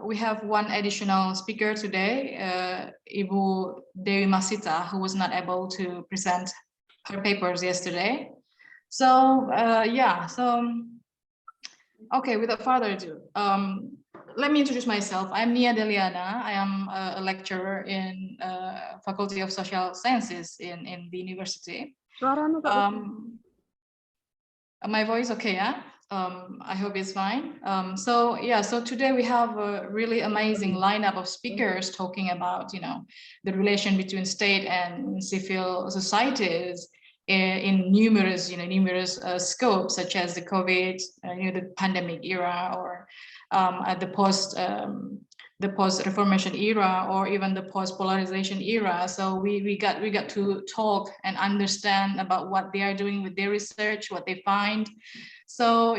We have one additional speaker today, Ibu Dewi Masita, who was not able to present her papers yesterday. So okay, without further ado, let me introduce myself. I'm Nia Deliana. I am a lecturer in Faculty of Social Sciences in the university. My voice okay, yeah? I hope it's fine. So today we have a really amazing lineup of speakers talking about, the relation between state and civil societies in numerous scopes, such as the COVID, the pandemic era, or at the post-Reformation era, or even the post-Polarization era. So we got to talk and understand about what they are doing with their research, what they find. So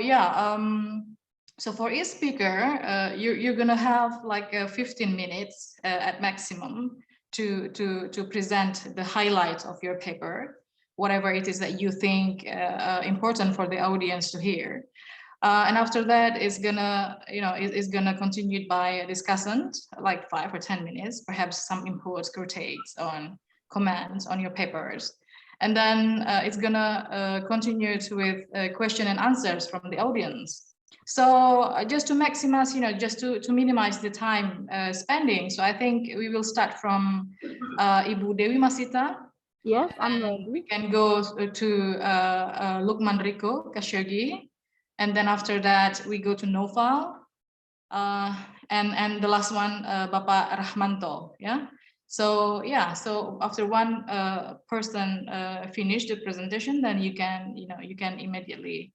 so for each speaker, you're gonna have like 15 minutes at maximum to present the highlights of your paper, whatever it is that you think important for the audience to hear. And after that is gonna continue by a discussant, like 5 or 10 minutes, perhaps some inputs or takes on comments on your papers. And then it's gonna continue with question and answers from the audience. So just to maximize, just to minimize the time spending. So I think we will start from Ibu Dewi Masita. Yes, I'm ready. We can go to Luqman Rico, Khashogi. And then after that, we go to Noval. And the last one, Bapak Rahmanto. Yeah. So so after one person finish the presentation, then you can immediately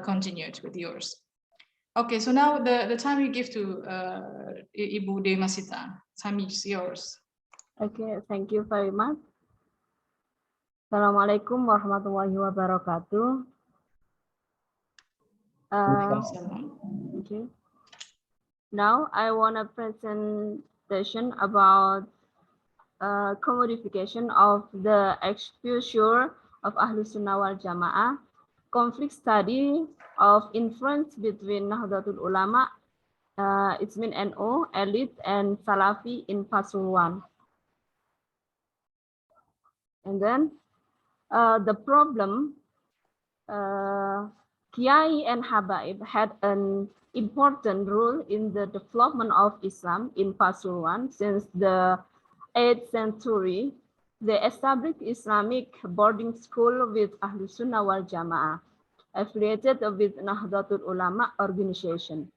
continue with yours. Okay, so now the time you give to Ibu Dewi Masita. Time is yours. Okay, thank you very much. Assalamualaikum warahmatullahi wabarakatuh. Okay. Now I want a presentation about commodification of the exposure of Ahlusunah wal Jamaah, conflict study of influence between Nahdlatul Ulama, it's mean NO, elite, and Salafi in Pasuruan. And then the problem, Kiai and Habaib had an important role in the development of Islam in Pasuruan since the 8th century. They established Islamic boarding school with Ahlusunah wal Jamaah, affiliated with Nahdlatul Ulama organization.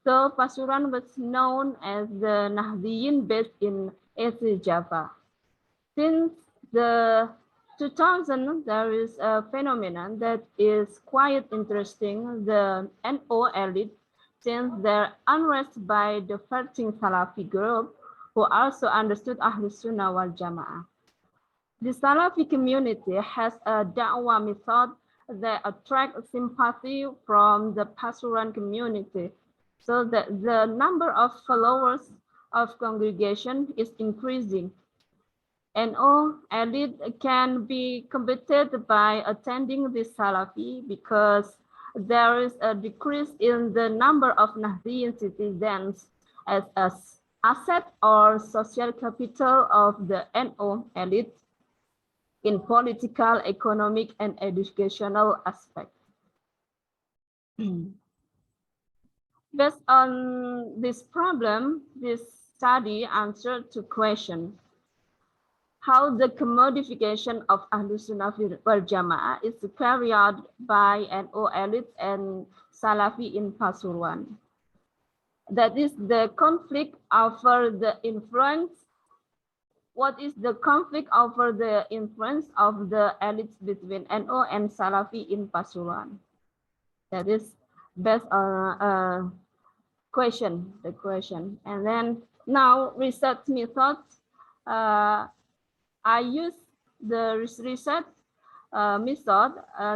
So Pasuruan was known as the Nahdiyin based in East Java. Since the 2000, there is a phenomenon that is quite interesting. The NO elite, since their unrest by the fighting Salafi group, who also understood Ahlusunah wal Jamaah. The Salafi community has a da'wah method that attracts sympathy from the Pasuruan community, so that the number of followers of congregation is increasing. NO elite can be combated by attending the Salafi because there is a decrease in the number of Nahdiyin citizens as an asset or social capital of the NO elite in political, economic, and educational aspects. Based on this problem, this study answered two questions. How the commodification of Ahlusunah wal Jamaah is carried out by NO elite and Salafi in Pasuruan. That is the conflict over the influence. What is the conflict over the influence of the elites between NO and Salafi in Pasuruan? That is based on the question. And then now research methods. I use the research method.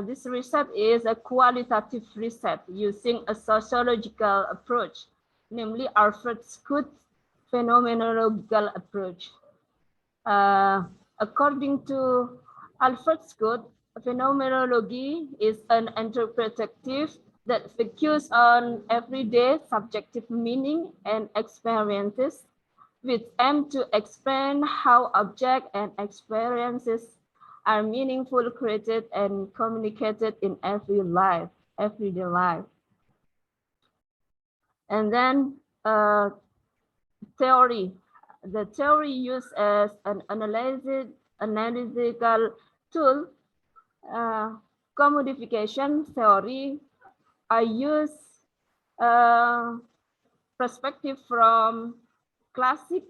This research is a qualitative research using a sociological approach, namely Alfred Scott's phenomenological approach. According to Alfred Scott, phenomenology is an interpretative that focus on everyday subjective meaning and experiences, which aim to explain how objects and experiences are meaningful, created, and communicated in everyday life. And then theory. The theory used as an analytical tool. Commodification theory I use perspective from classic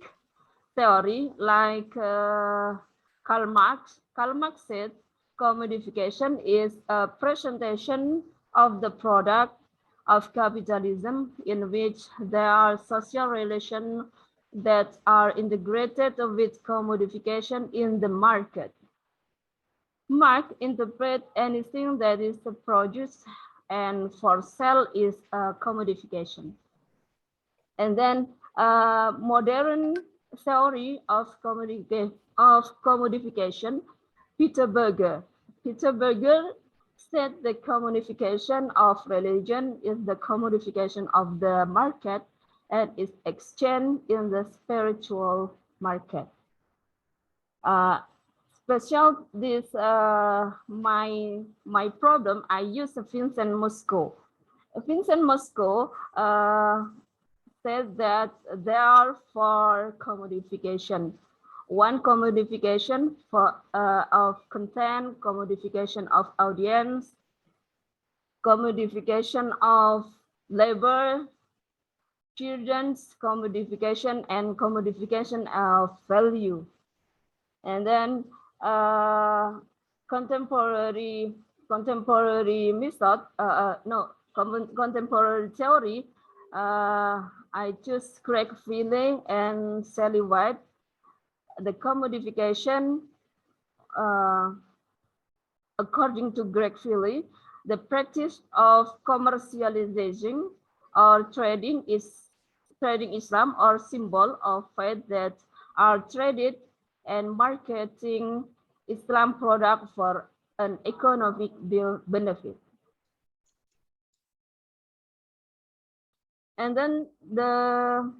theory like Karl Marx. Karl Marx said commodification is a presentation of the product of capitalism in which there are social relations that are integrated with commodification in the market. Marx interprets anything that is produced and for sale is a commodification. And then modern theory of commodification, Peter Berger. Peter Berger said the commodification of religion is the commodification of the market and is exchange in the spiritual market. Special this my problem, I use Vincent Mosco. Vincent Mosco said that there are 4 commodification. One commodification of content, commodification of audience, commodification of labor, children's commodification, and commodification of value. And then contemporary method, contemporary theory, I choose Craig Philly and Sally White. The commodification, according to Greg Philly, the practice of commercialization or trading Islam or symbol of faith that are traded and marketing Islam product for an economic benefit. And then the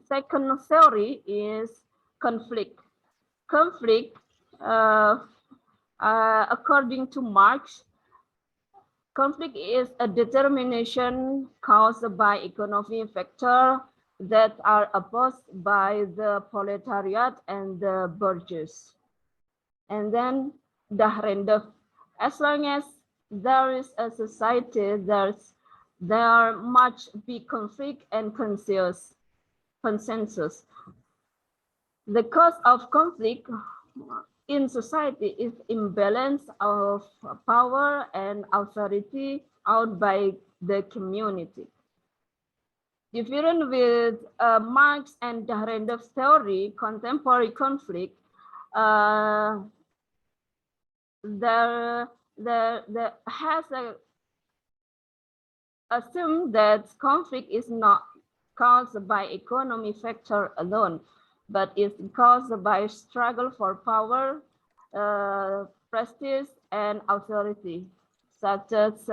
second theory is conflict. Conflict, according to Marx, conflict is a determination caused by economic factors that are opposed by the proletariat and the bourgeois. And then Dahrendorf, as long as there is a society, there must be conflict and consensus. The cause of conflict in society is imbalance of power and authority out by the community. Different with Marx and Dahrendorf's theory, contemporary conflict, there has assumed that conflict is not caused by economic factor alone, but is caused by struggle for power, prestige, and authority, such as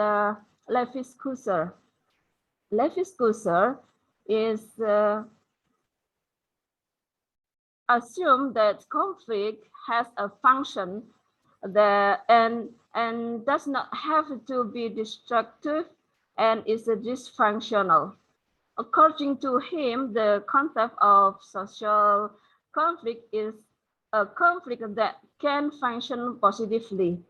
Lévi-Strauss. Lévi-Strauss is assumed that conflict has a function that and does not have to be destructive and is dysfunctional. According to him, the concept of social conflict is a conflict that can function positively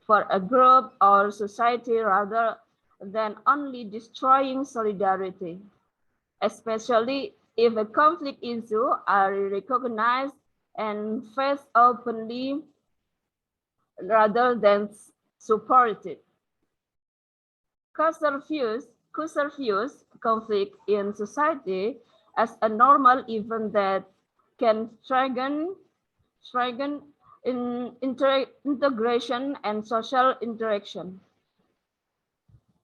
for a group or society rather than only destroying solidarity, especially if a conflict issue are recognized and faced openly rather than supported. Husserl views conflict in society as a normal event that can strengthen integration and social interaction.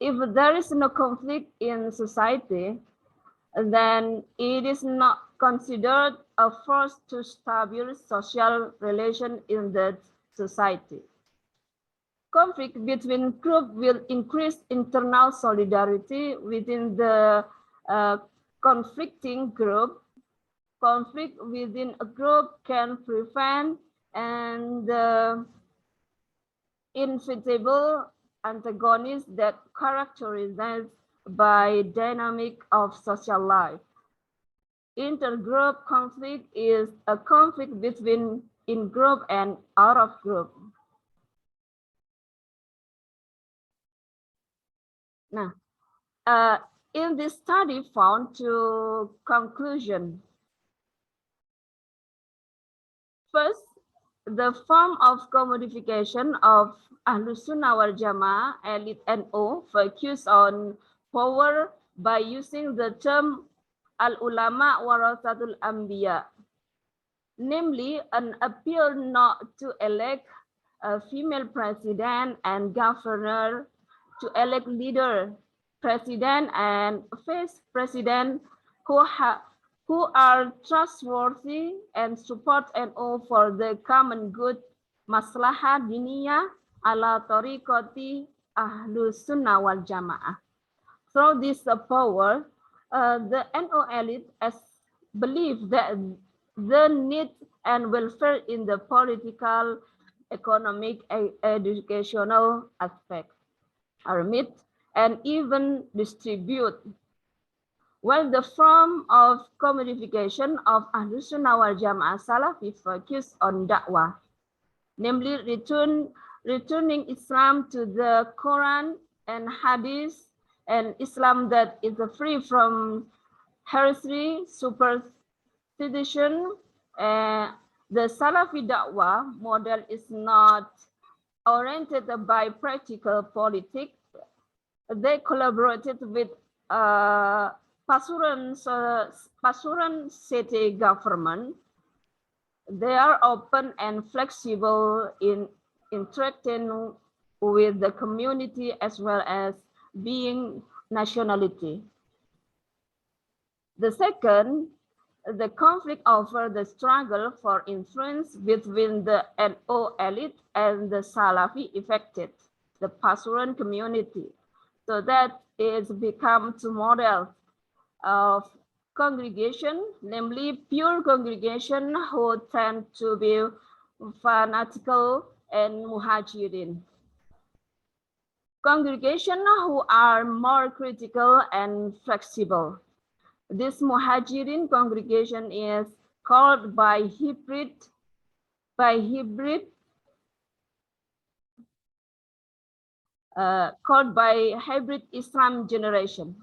If there is no conflict in society, then it is not considered a force to establish social relation in that society. conflict between groups will increase internal solidarity within the conflicting group. Conflict within a group can prevent and inevitable antagonists that characterized by dynamic of social life. Intergroup conflict is a conflict between in-group and out-of-group. Now, in this study found to conclusion. First, the form of commodification of Ahlusunah wal Jamaah elite NO focus on power by using the term al-ulama warasatul anbiya, namely an appeal not to elect a female president and governor, to elect leader, president and vice president who are trustworthy and support NO for the common good, maslahah diniyah ala tariqati Ahlusunah wal Jamaah. Through this power, the NO elite believe that the need and welfare in the political, economic, educational aspects are met and even distribute. While the form of commodification of Ahlusunah wal Jamaah Salafi focus on da'wah, namely returning Islam to the Quran and Hadith, and Islam that is free from heresy, superstition. The Salafi da'wah model is not oriented by practical politics. They collaborated with Pasuruan city government. They are open and flexible in interacting with the community as well as being nationality. The second, the conflict over the struggle for influence between the NO elite and the Salafi affected the Pasuruan community, so that it's become two models of congregation, namely pure congregation who tend to be fanatical and muhajirin. Congregation who are more critical and flexible. This muhajirin congregation is called by hybrid Islam generation,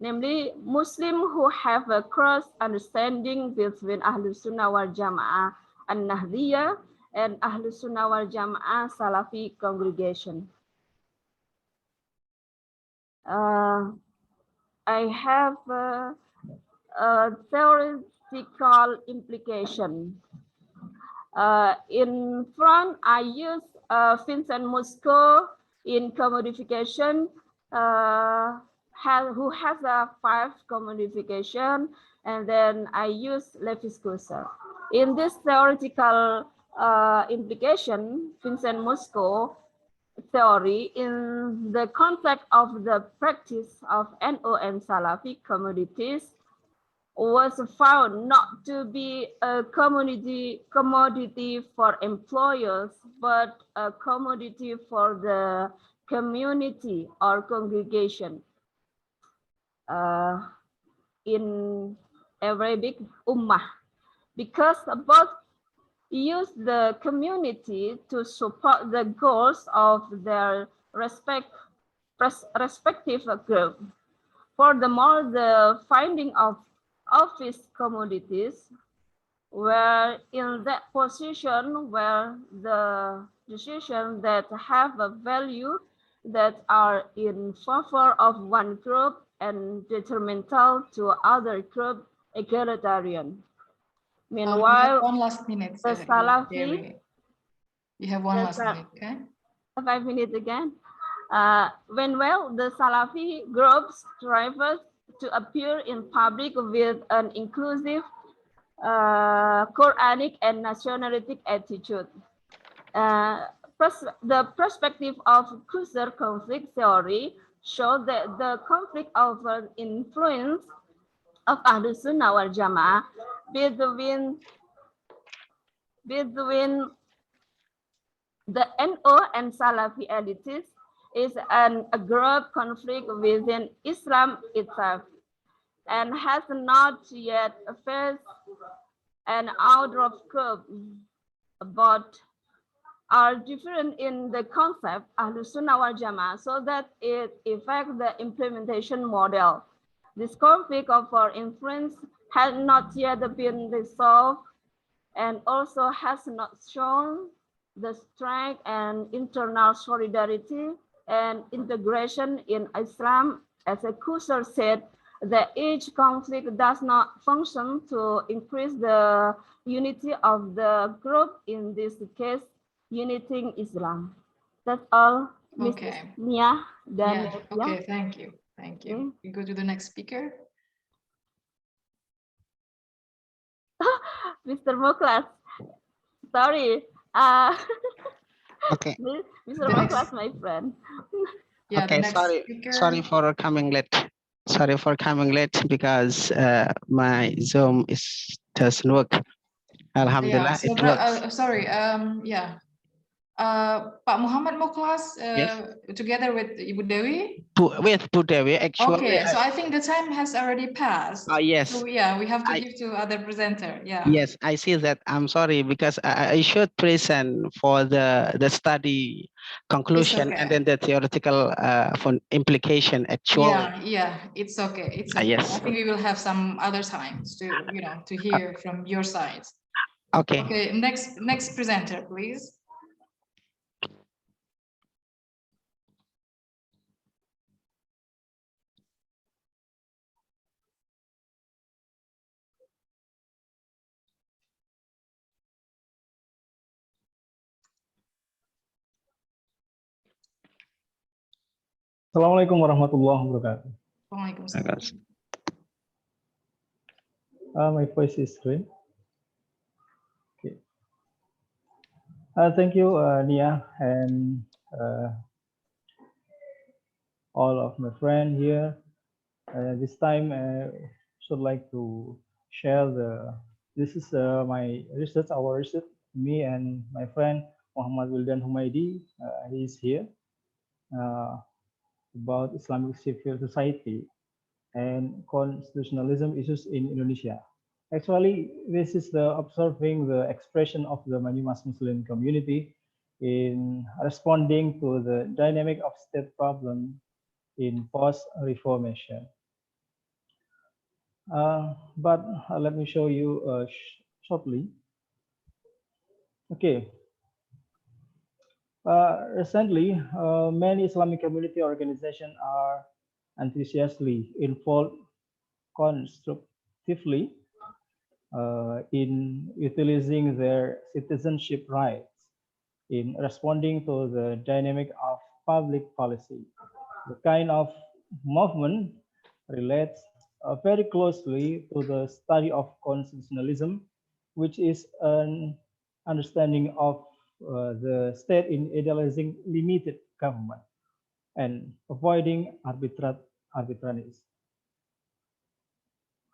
namely Muslim who have a cross understanding between Ahlusunah wal Jamaah and Nahdliyah and Ahlusunah wal Jamaah Salafi congregation. I have a theoretical implication. In front, I use Vincent Musco in commodification, who has a 5 commodification, and then I use Levis-Kuser. In this theoretical implication, Vincent Musco theory, in the context of the practice of NO and Salafi commodities, was found not to be a commodity for employers, but a commodity for the community or congregation. In Arabic, ummah, because both use the community to support the goals of their respective group. Furthermore, the finding of office commodities were in that position where the decisions that have a value that are in favor of one group and detrimental to other group egalitarian. Meanwhile, one last minute, the Salafi, Dewi. You have one last minute, okay? 5 minutes again. Meanwhile, the Salafi groups strive to appear in public with an inclusive Quranic and nationalistic attitude. perspective of cruiser conflict theory shows that the conflict of influence of Ahlusunah wal Jamaah between the NO and Salafi elites is a group conflict within Islam itself and has not yet faced an out of curve, but are different in the concept Ahlusunah wal Jamaah so that it affects the implementation model. This conflict of influence has not yet been resolved and also has not shown the strength and internal solidarity and integration in Islam. As a Kusar said, that each conflict does not function to increase the unity of the group, in this case, uniting Islam. That's all, Okay. Mrs. Nia. Yeah. Okay, thank you. Thank you. Okay. We go to the next speaker. Mr. Mukhlas, sorry. Okay. Mr. Mukhlas, my friend. Yeah, okay, sorry for coming late. Sorry for coming late because my Zoom doesn't work. Alhamdulillah, yeah, so it works. sorry. Yeah. Pak Muhammad Mukhlas, Yes. together with Ibu Dewi? With Bu Dewi, actually. Okay, so I think the time has already passed. Yes. So yeah, we have to give to other presenter. Yeah. Yes, I see that. I'm sorry because I should present for the study conclusion okay. and then the theoretical implication actually. Yeah, it's okay. It's okay. Yes. I think we will have some other times to to hear from your side. Okay. Okay, next presenter, please. Assalamualaikum warahmatullahi wabarakatuh. Waalaikumsalam. My voice is clear. Okay. Thank you, Nia, and all of my friends here. This time, I should like to share this is my research, our research, me and my friend Muhammad Wildan Humaidi, he is here, about Islamic civil society and constitutionalism issues in Indonesia. Actually, this is observing the expression of the Banyumas Muslim community in responding to the dynamic of state problem in post-reformation. But let me show you shortly. Okay. Recently, many Islamic community organizations are enthusiastically involved constructively in utilizing their citizenship rights in responding to the dynamic of public policy. The kind of movement relates very closely to the study of constitutionalism, which is an understanding of the state in idealizing limited government and avoiding arbitrariness.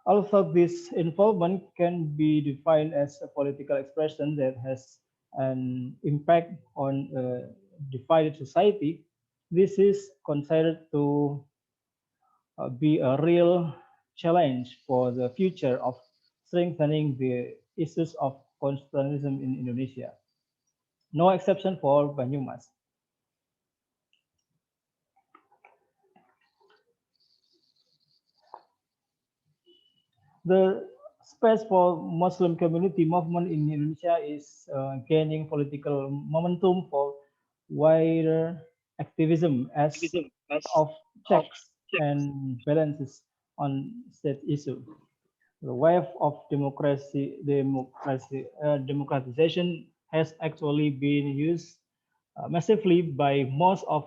Although this involvement can be defined as a political expression that has an impact on a divided society, this is considered to be a real challenge for the future of strengthening the issues of constitutionalism in Indonesia. No exception for Banyumas. The space for Muslim community movement in Indonesia is gaining political momentum for wider activism as of checks and balances on state issue. The wave of democratization has actually been used massively by most of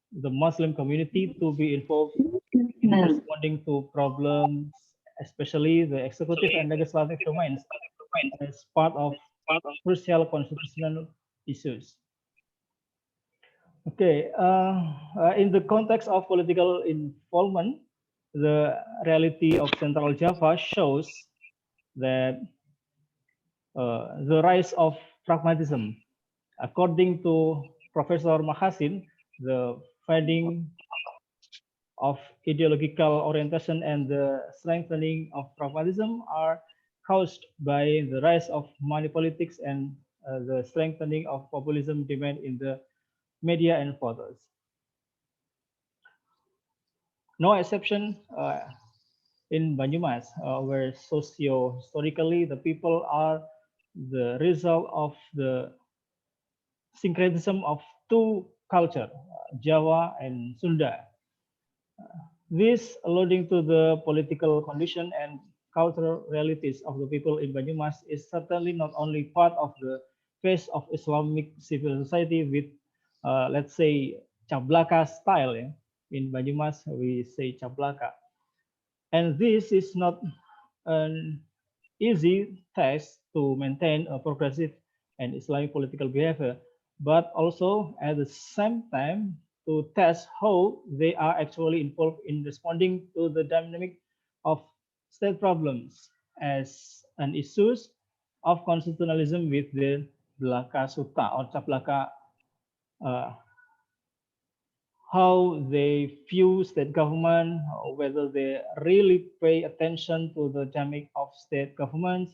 the Muslim community to be involved in responding to problems, especially the executive and legislative domains, as part of crucial constitutional issues. Okay, in the context of political involvement, the reality of Central Java shows that the rise of pragmatism. According to Professor Mahasin, the fading of ideological orientation and the strengthening of pragmatism are caused by the rise of money politics and the strengthening of populism demand in the media and voters. No exception in Banyumas, where socio-historically the people are the result of the syncretism of two cultures, Jawa and Sunda. This, alluding to the political condition and cultural realities of the people in Banyumas, is certainly not only part of the face of Islamic civil society with, let's say, Cablaka style. Yeah? In Banyumas, we say Cablaka. And this is not an easy task to maintain a progressive and Islamic political behavior, but also at the same time to test how they are actually involved in responding to the dynamic of state problems as an issues of constitutionalism with the Belaka Sutta or Caplaka, uh, how they view state government, whether they really pay attention to the dynamic of state governments,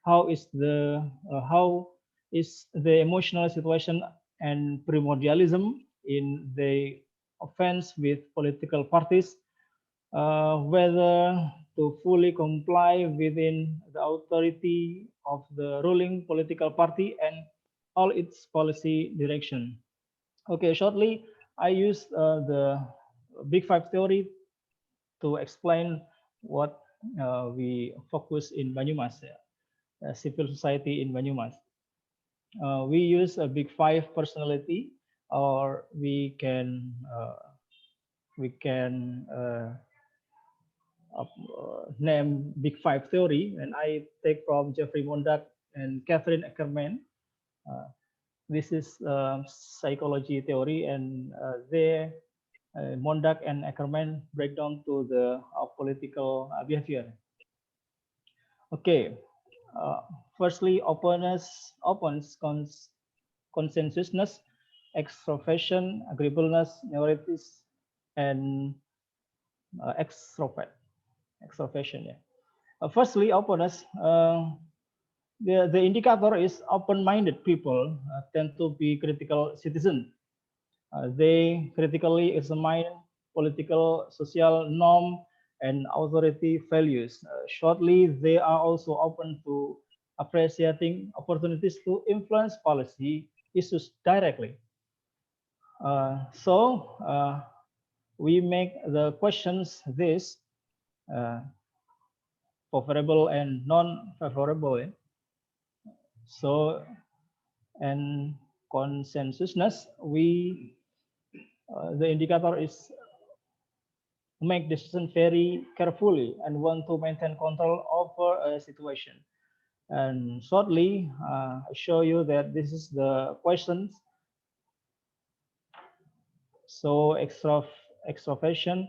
how is the emotional situation and primordialism in the offense with political parties, whether to fully comply within the authority of the ruling political party and all its policy direction. Okay, shortly, I used the Big Five theory to explain what we focus in Banyumas, civil society in Banyumas. We use a Big Five personality, or we can name Big Five theory, and I take from Jeffrey Mondat and Catherine Ackerman. This is psychology theory, and they Mondak and Ackerman break down to the political behavior. Okay, firstly, consensusness, extroversion, agreeableness, neuritis, and extroversion. Yeah. Firstly, openness. The indicator is open-minded people tend to be critical citizens. They critically examine political, social norm and authority values. Shortly, they are also open to appreciating opportunities to influence policy issues directly. So we make the questions this favorable and non-favorable. So, and consensusness, the indicator is make decision very carefully and want to maintain control over a situation. And shortly, I show you that this is the questions. So extroversion,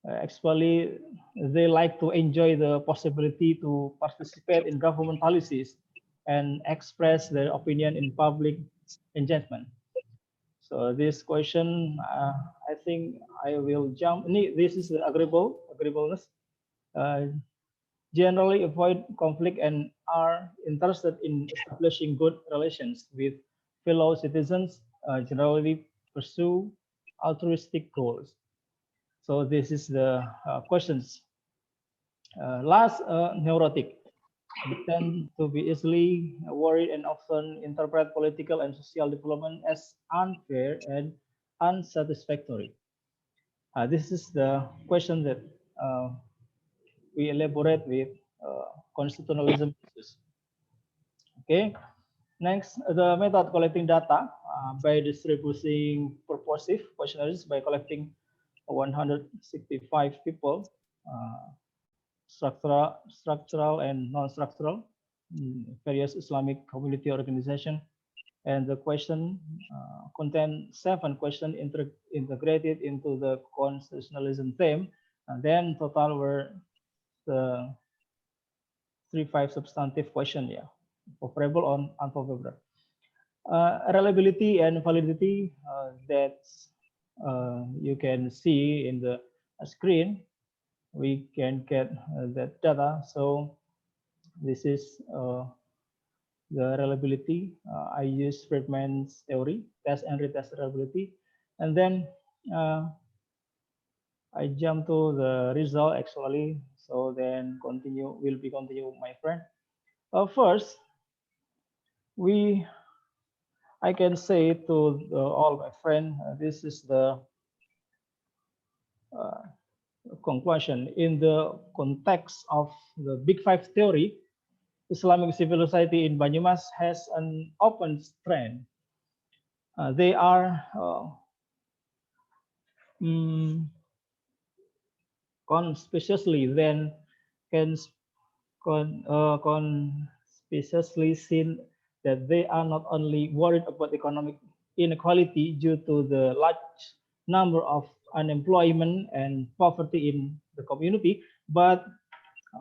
actually, they like to enjoy the possibility to participate in government policies and express their opinion in public engagement. So this question, I think I will jump. This is the agreeableness. Generally avoid conflict and are interested in establishing good relations with fellow citizens, generally pursue altruistic goals. So this is the questions. Last, neurotic. They tend to be easily worried and often interpret political and social development as unfair and unsatisfactory. This is the question that we elaborate with constitutionalism issues. Okay. Next, the method collecting data by distributing purposive questionnaires by collecting 165 people, structural and non-structural, various Islamic community organization, and the question contain 7 questions integrated into the constitutionalism theme, and then total were the 35 substantive question, yeah, favorable or unfavorable. Reliability and validity that you can see in the screen, we can get that data. So this is the reliability. I use Friedman's theory, test and retest reliability, and then I jump to the result actually. So then will be continue, my friend. First, I can say to all my friends, this is the conclusion. In the context of the Big Five theory, Islamic civil society in Banyumas has an open trend. They are conspicuously conspicuously seen that they are not only worried about economic inequality due to the large number of unemployment and poverty in the community, but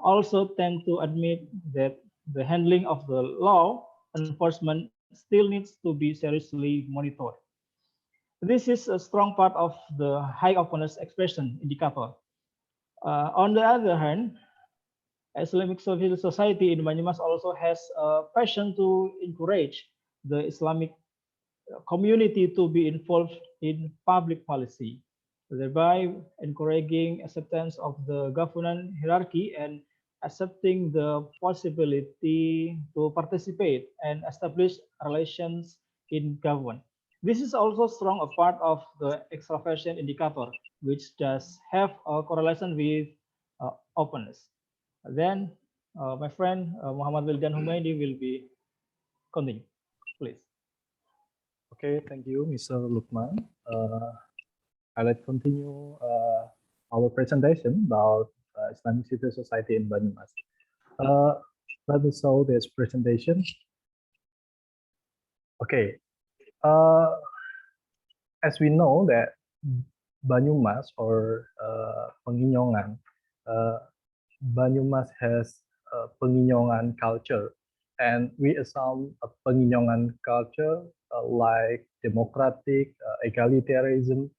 also tend to admit that the handling of the law enforcement still needs to be seriously monitored. This is a strong part of the high openness expression indicator. On the other hand, Islamic civil society in Banyumas also has a passion to encourage the Islamic community to be involved in public policy, thereby encouraging acceptance of the governance hierarchy and accepting the possibility to participate and establish relations in government. This is also strong a part of the extraversion indicator, which does have a correlation with openness. Then my friend Muhammad Wildan Humaidi will be continue, please. Okay, thank you, Mr. Luqman. I'll continue our presentation about Islamic civil society in Banyumas. Let me show this presentation. Okay, as we know that Banyumas or Penginyongan, Banyumas has a Penginyongan culture, and we assume a Penginyongan culture like democratic, egalitarianism,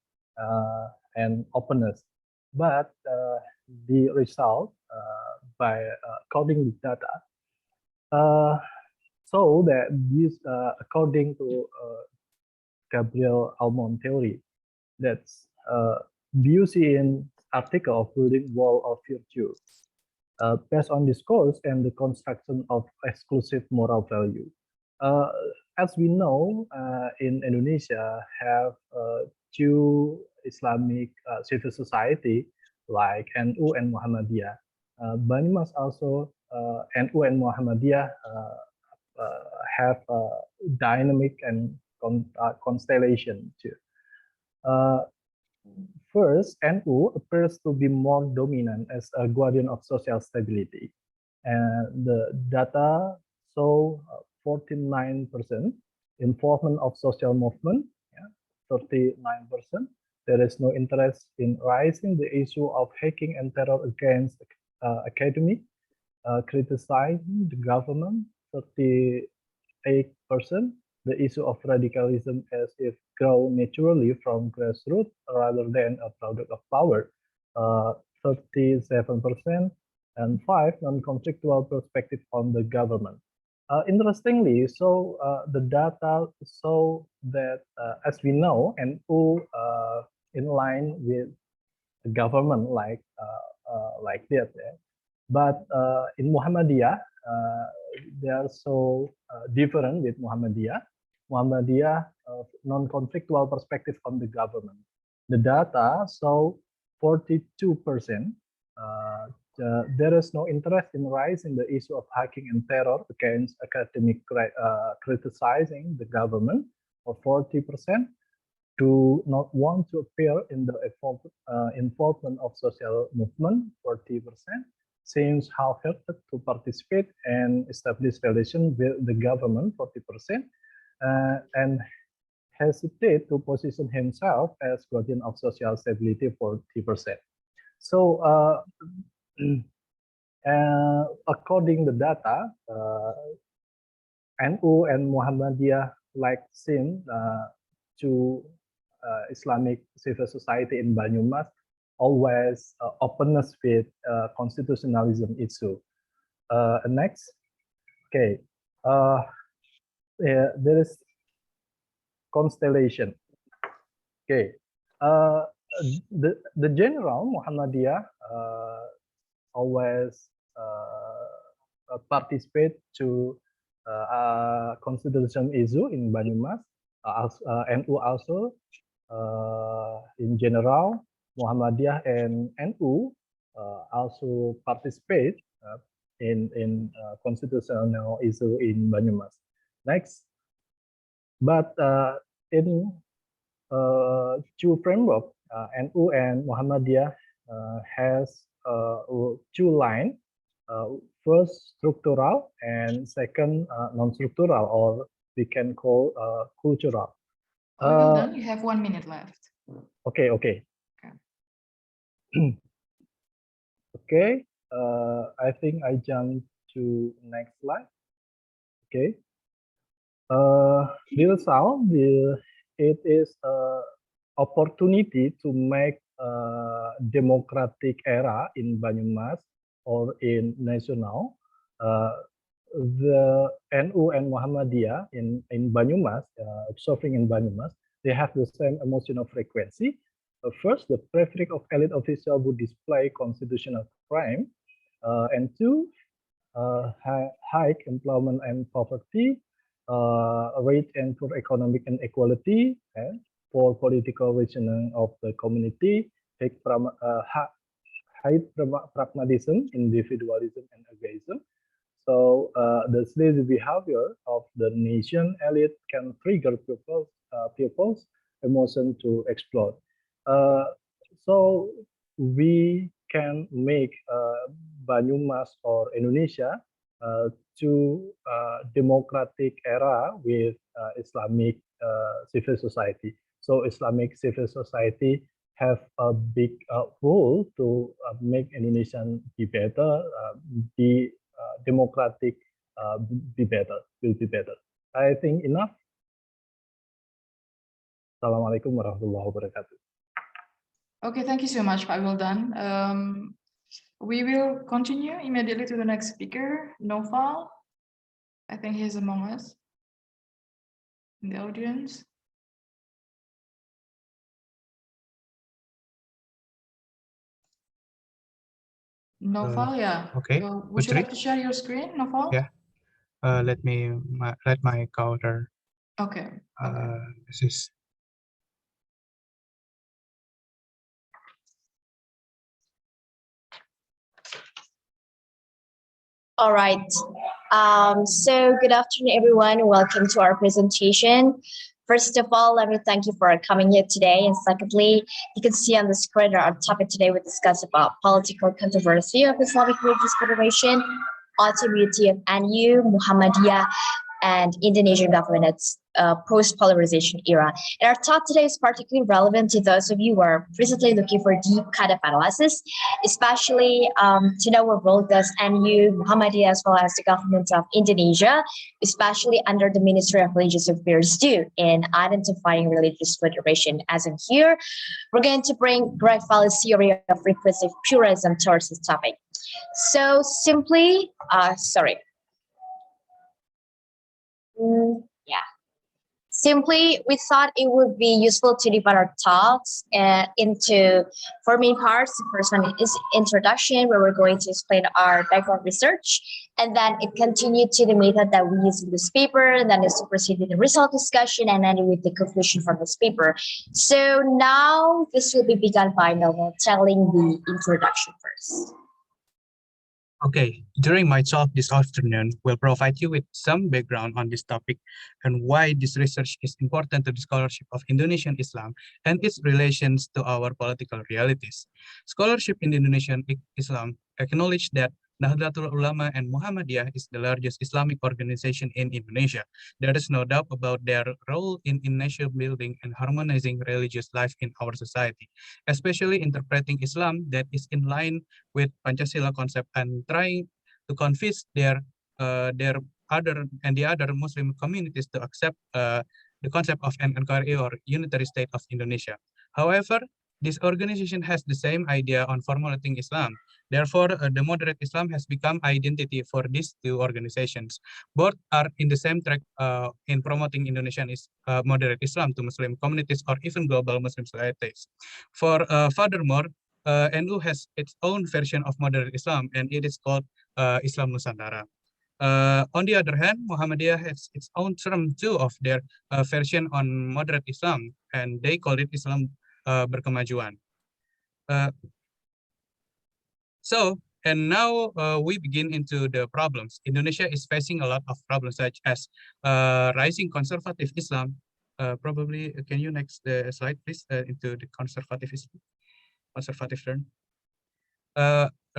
and openness. But the result by according to data so that this according to Gabriel Almond theory, that's BUC in article of building wall of virtue based on discourse and the construction of exclusive moral value. As we know, in Indonesia have two Islamic civil society like NU and Muhammadiyah. Banyumas also NU and Muhammadiyah have dynamic and constellation too. First, NU appears to be more dominant as a guardian of social stability, and the data show 49% involvement of social movement, 39%. There is no interest in raising the issue of hacking and terror against academy, criticizing the government, 38%. The issue of radicalism as if grow naturally from grassroots rather than a product of power, 37%, and 5 non-conflictual perspective on the government. Interestingly, so the data show that as we know, NU in line with the government like that, yeah. But in Muhammadiyah, they are so different with Muhammadiyah. Muhammadiyah non-conflictual perspective on the government. The data show 42%. There is no interest in raising the issue of hacking and terror against academic criticizing the government, or 40%. Do not want to appear in the involvement of social movement, 40%. Seems half-hearted to participate and establish relation with the government, 40%. and hesitate to position himself as guardian of social stability for 3%. So according to the data, NU and Muhammadiyah seem to Islamic civil society in Banyumas always openness with constitutionalism issue. Next, okay, there is constellation. Okay, the general Muhammadiyah always participate to constitution issue in Banyumas. NU also in general, Muhammadiyah and NU also participate in constitutional issue in Banyumas. Next, but in two framework, NU and Muhammadiyah has two lines. First, structural, and second, non-structural, or we can call cultural. Wildan, you have 1 minute left. Okay. Okay. I think I jump to next slide. Okay. It is an opportunity to make a democratic era in Banyumas or in national. The NU and Muhammadiyah in Banyumas, suffering in Banyumas, they have the same emotional frequency. First, the preference of elite officials who display constitutional crime, and two, high employment and poverty, rate and poor economic inequality, and for political reasoning of the community, high pragmatism, individualism, and egoism. So the sleazy behavior of the nation elite can trigger people's emotion to explode. So we can make Banyumas or Indonesia to democratic era with Islamic civil society. So Islamic civil society have a big role to make Indonesian be better, be democratic, will be better. I think enough. Assalamualaikum warahmatullahi wabarakatuh. Okay, thank you so much, Pak Wildan. We will continue immediately to the next speaker, Noval. I think he's among us in the audience. Noval, yeah. Okay. Would you like to share your screen, Noval? Yeah. Let my counter. Okay. This is. All right. So good afternoon, everyone. Welcome to our presentation. First of all, let me thank you for coming here today. And secondly, you can see on the screen our topic today we discuss about political controversy of Islamic Religious Federation, autoimmunity of NU, Muhammadiyah, and Indonesian government's post-polarization era. And our talk today is particularly relevant to those of you who are recently looking for deep kind of analysis, especially to know what role does NU, Muhammadiyah, as well as the government of Indonesia, especially under the Ministry of Religious Affairs, do in identifying religious federation. As in here, we're going to bring Greg Valley's theory of repressive pluralism towards this topic. So simply, Simply, we thought it would be useful to divide our talks into four main parts. The first one is introduction, where we're going to explain our background research, and then it continued to the method that we use in this paper, and then it's to proceed with the result discussion, and then with the conclusion from this paper. So now this will be begun by Novel telling the introduction first. Okay, during my talk this afternoon, we'll provide you with some background on this topic and why this research is important to the scholarship of Indonesian Islam and its relations to our political realities. Scholarship in Indonesian Islam acknowledge that Nahdlatul Ulama and Muhammadiyah is the largest Islamic organization in Indonesia. There is no doubt about their role in nation building and harmonizing religious life in our society, especially interpreting Islam that is in line with Pancasila concept and trying to convince the other Muslim communities to accept the concept of an NKRI or unitary state of Indonesia. However, this organization has the same idea on formulating Islam. Therefore, the moderate Islam has become identity for these two organizations. Both are in the same track in promoting Indonesian moderate Islam to Muslim communities or even global Muslim societies. Furthermore, NU has its own version of moderate Islam, and it is called Islam Nusantara. On the other hand, Muhammadiyah has its own term too of their version on moderate Islam, and they call it Islam berkemajuan. And now we begin into the problems. Indonesia is facing a lot of problems such as rising conservative Islam. Probably, can you next the slide, please, into the conservative turn.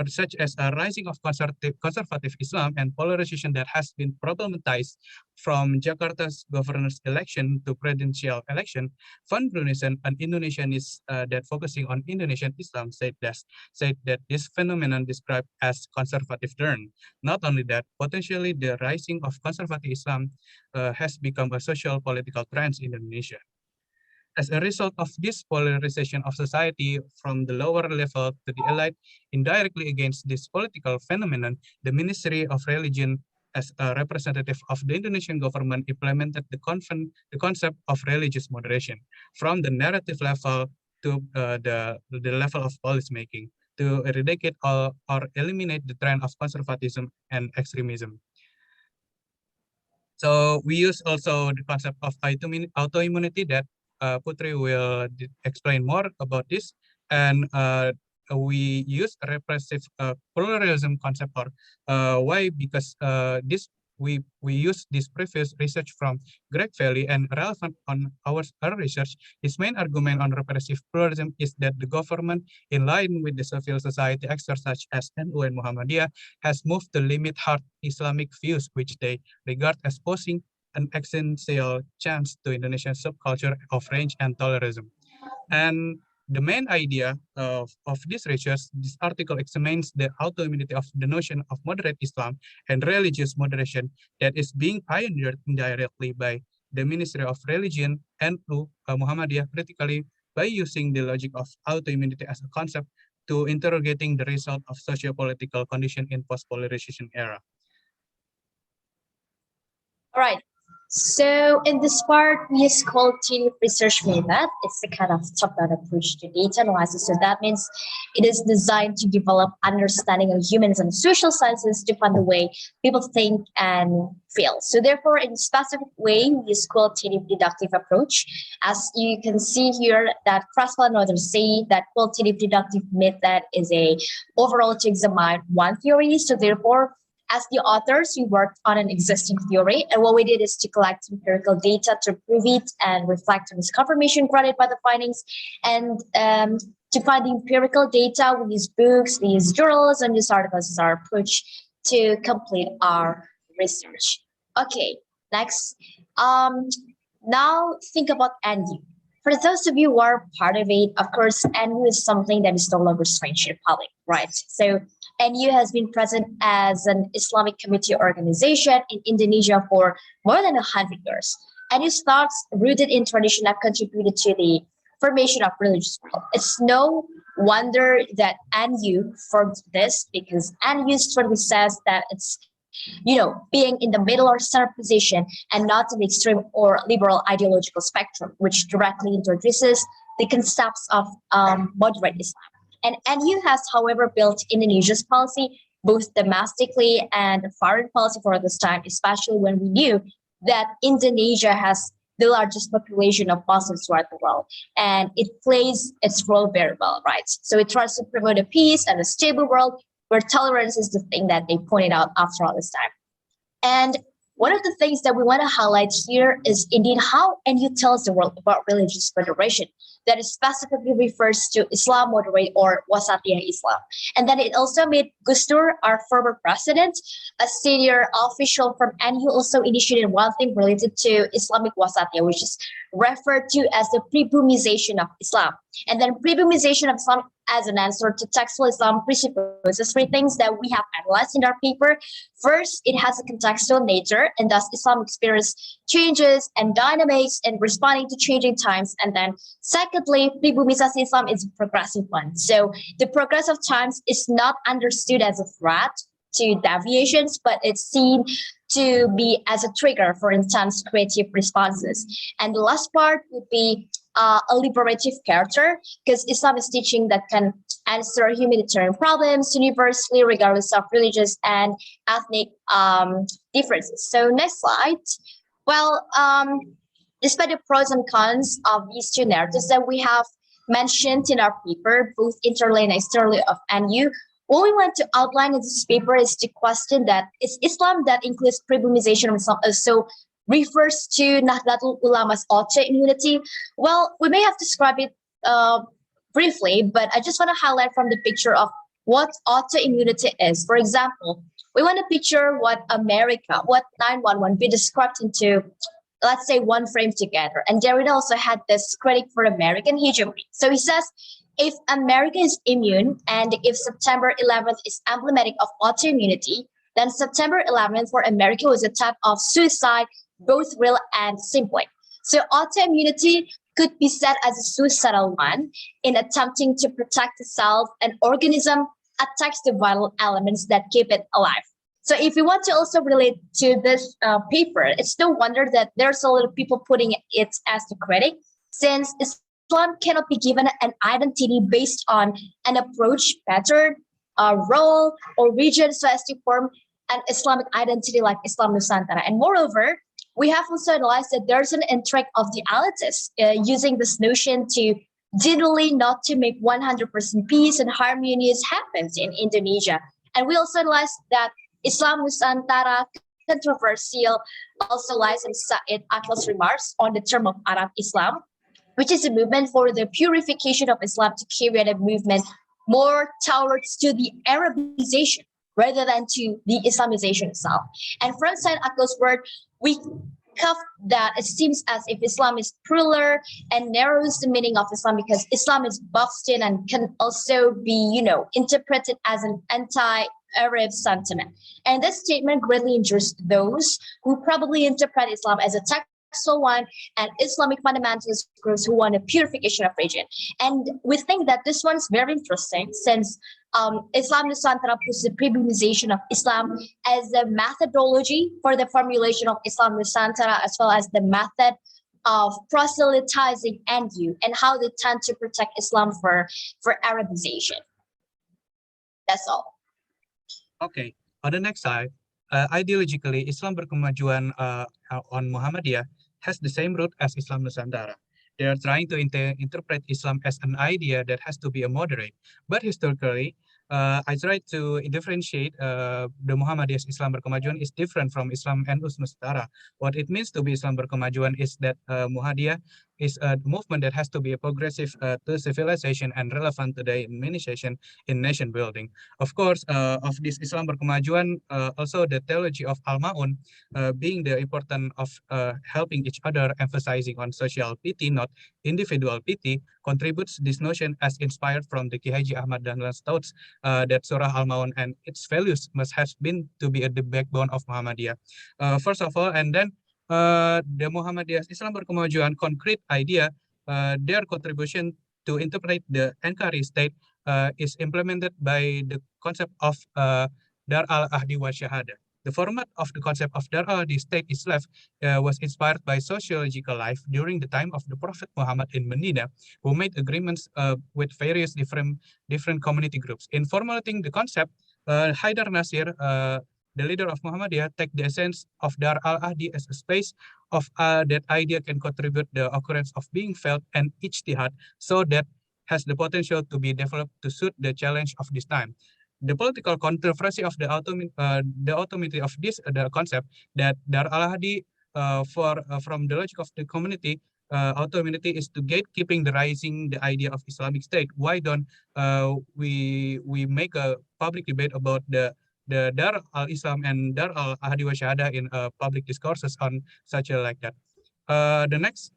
Such as a rising of conservative Islam and polarization that has been problematized from Jakarta's governor's election to presidential election. Van Brunissen, an Indonesianist that focusing on Indonesian Islam, said that this phenomenon described as conservative turn. Not only that, potentially the rising of conservative Islam has become a social political trend in Indonesia. As a result of this polarization of society from the lower level to the elite, indirectly against this political phenomenon, the Ministry of Religion, as a representative of the Indonesian government, implemented the concept of religious moderation from the narrative level to the level of policymaking to eradicate or eliminate the trend of conservatism and extremism. So we use also the concept of autoimmunity that Putri will explain more about this, and we use repressive pluralism concept, or why? Because we use this previous research from Greg Valley and relevant on our research. His main argument on repressive pluralism is that the government, in line with the civil society actors such as NU and Muhammadiyah, has moved to limit hard Islamic views, which they regard as posing an essential chance to Indonesian subculture of range and tolerism. And the main idea of this research, this article examines the autoimmunity of the notion of moderate Islam and religious moderation that is being pioneered indirectly by the Ministry of Religion and Muhammadiyah, critically by using the logic of autoimmunity as a concept to interrogating the result of socio-political condition in post-polarization era. All right. So in this part, we use qualitative research method. It's the kind of top-down approach to data analysis. So that means it is designed to develop understanding of humans and social sciences to find the way people think and feel. So therefore, in a specific way, we use qualitative deductive approach. As you can see here, that Cresswell and others say that qualitative deductive method is a overall to examine one theory. So therefore, as the authors, we worked on an existing theory, and what we did is to collect empirical data to prove it and reflect on its confirmation granted by the findings. And to find the empirical data, we use books, we use journals, and use articles as our approach to complete our research. Okay, next. Now think about NU. For those of you who are part of it, of course, NU is something that is no longer strange to the public, right? So NU has been present as an Islamic community organization in Indonesia for more than 100 years. NU's thoughts, rooted in tradition, have contributed to the formation of religious world. It's no wonder that NU formed this, because NU strongly says that it's, being in the middle or center position and not in the extreme or liberal ideological spectrum, which directly introduces the concepts of moderate Islam. And NU has, however, built Indonesia's policy, both domestically and foreign policy for this time, especially when we knew that Indonesia has the largest population of Muslims throughout the world. And it plays its role very well, right? So it tries to promote a peace and a stable world where tolerance is the thing that they pointed out after all this time. And one of the things that we want to highlight here is indeed how NU tells the world about religious moderation. that specifically refers to Islam moderate or Wasatiyah Islam. And then it also made Gus Dur, our former president, a senior official from NU, also initiated one thing related to Islamic Wasatiyah, which is referred to as the pribumization of Islam. And then pribumization of Islam, as an answer to textual Islam, presupposes three things that we have analyzed in our paper. First, it has a contextual nature, and thus Islam experiences changes and dynamics and responding to changing times. And then secondly, pribumization Islam is a progressive one. So the progress of times is not understood as a threat to deviations, but it's seen to be as a trigger for intense creative responses. And the last part would be a liberative character, because Islam is teaching that can answer humanitarian problems universally, regardless of religious and ethnic differences. So next slide. Well, despite the pros and cons of these two narratives that we have mentioned in our paper, both internally and externally of NU, what we want to outline in this paper is to question that is Islam that includes pribumization of Islam also refers to Nahdlatul Ulama's autoimmunity. Well, we may have described it briefly, but I just want to highlight from the picture of what autoimmunity is. For example, we want to picture what America, what 9/11 be described into, let's say, one frame together. And Derrida also had this critic for American hegemony. So he says, if America is immune and if September 11th is emblematic of autoimmunity, then September 11th for America was a type of suicide, both real and symbolic. So autoimmunity could be said as a suicidal one in attempting to protect itself. An organism attacks the vital elements that keep it alive. So if you want to also relate to this paper, it's no wonder that there's a lot of people putting it as the critic, since Islam cannot be given an identity based on an approach, pattern, role, or region so as to form an Islamic identity like Islam Nusantara. And moreover, we have also analyzed that there's an intrigue of the elitists using this notion to generally not to make 100% peace and harmonious happens in Indonesia. And we also analyzed that Islam Nusantara controversial also lies in Said Akl's remarks on the term of Arab Islam, which is a movement for the purification of Islam to carry out a movement more towards to the Arabization rather than to the Islamization itself. And from Said Akl's word, we cuff that it seems as if Islam is plural and narrows the meaning of Islam because Islam is boxed in and can also be, interpreted as an anti-Arab sentiment. And this statement greatly injures those who probably interpret Islam as a textual one and Islamic fundamentalist groups who want a purification of religion. And we think that this one's very interesting since Islam Nusantara puts the pribumization of Islam as a methodology for the formulation of Islam Nusantara, as well as the method of proselytizing NU and how they tend to protect Islam for Arabization. That's all. Okay, on the next slide, ideologically, Islam berkemajuan on Muhammadiyah has the same root as Islam Nusantara. They are trying to interpret Islam as an idea that has to be a moderate. But historically, I try to differentiate the Muhammadiyah's Islam berkemajuan is different from Islam and Nusantara. What it means to be Islam berkemajuan is that Muhammadiyah is a movement that has to be a progressive to civilization and relevant to the administration in nation building. Of course, of this Islam berkemajuan, also the theology of Al-Ma'un being the important of helping each other, emphasizing on social pity, not individual pity, contributes this notion as inspired from the Ki Haji Ahmad Dahlan's thoughts that Surah Al-Ma'un and its values must have been to be the backbone of Muhammadiyah. First of all, and then the Muhammadiyah's Islam berkemajuan concrete idea, their contribution to interpret the Ankari state is implemented by the concept of Dar al-Ahdi wa Shahada. The format of the concept of Dar al-Ahdi state Islam was inspired by sociological life during the time of the Prophet Muhammad in Medina, who made agreements with various different community groups. In formulating the concept, Haidar Nasir, the leader of Muhammadiyah, take the essence of Dar al-Ahdi as a space of that idea can contribute the occurrence of being felt and ijtihad, so that has the potential to be developed to suit the challenge of this time. The political controversy of the autonomy of this concept that Dar al-Ahdi from the logic of the community autoimmunity is to gatekeeping the rising the idea of Islamic State. Why don't we make a public debate about the Dar al-Islam and Dar al-Ahadi wa Shahada in public discourses on such a like that. The next.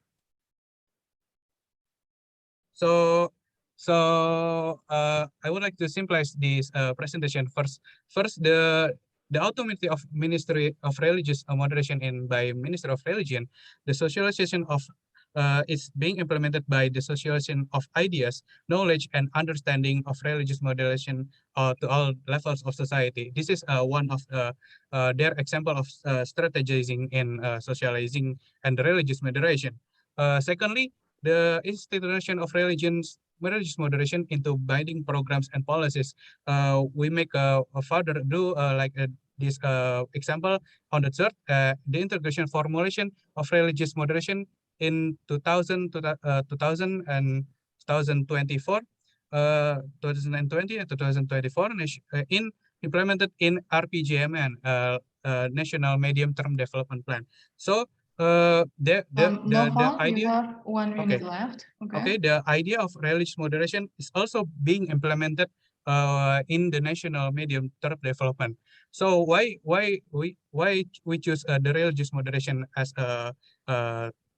So I would like to simplify this presentation first. First, the autonomy of Ministry of Religious Moderation and by Minister of Religion, the socialization of is being implemented by the socialization of ideas, knowledge, and understanding of religious moderation to all levels of society. This is one of their example of strategizing in socializing and religious moderation. Secondly, the institution of religious moderation into binding programs and policies. We make a further do this example on the third, the integration formulation of religious moderation in 2000 and 2024, 2020 and 2024 in implemented in RPJMN, National Medium Term Development Plan. So the idea, you have 1 minute left. Okay, the idea of religious moderation is also being implemented in the National Medium Term Development. So why we choose the religious moderation as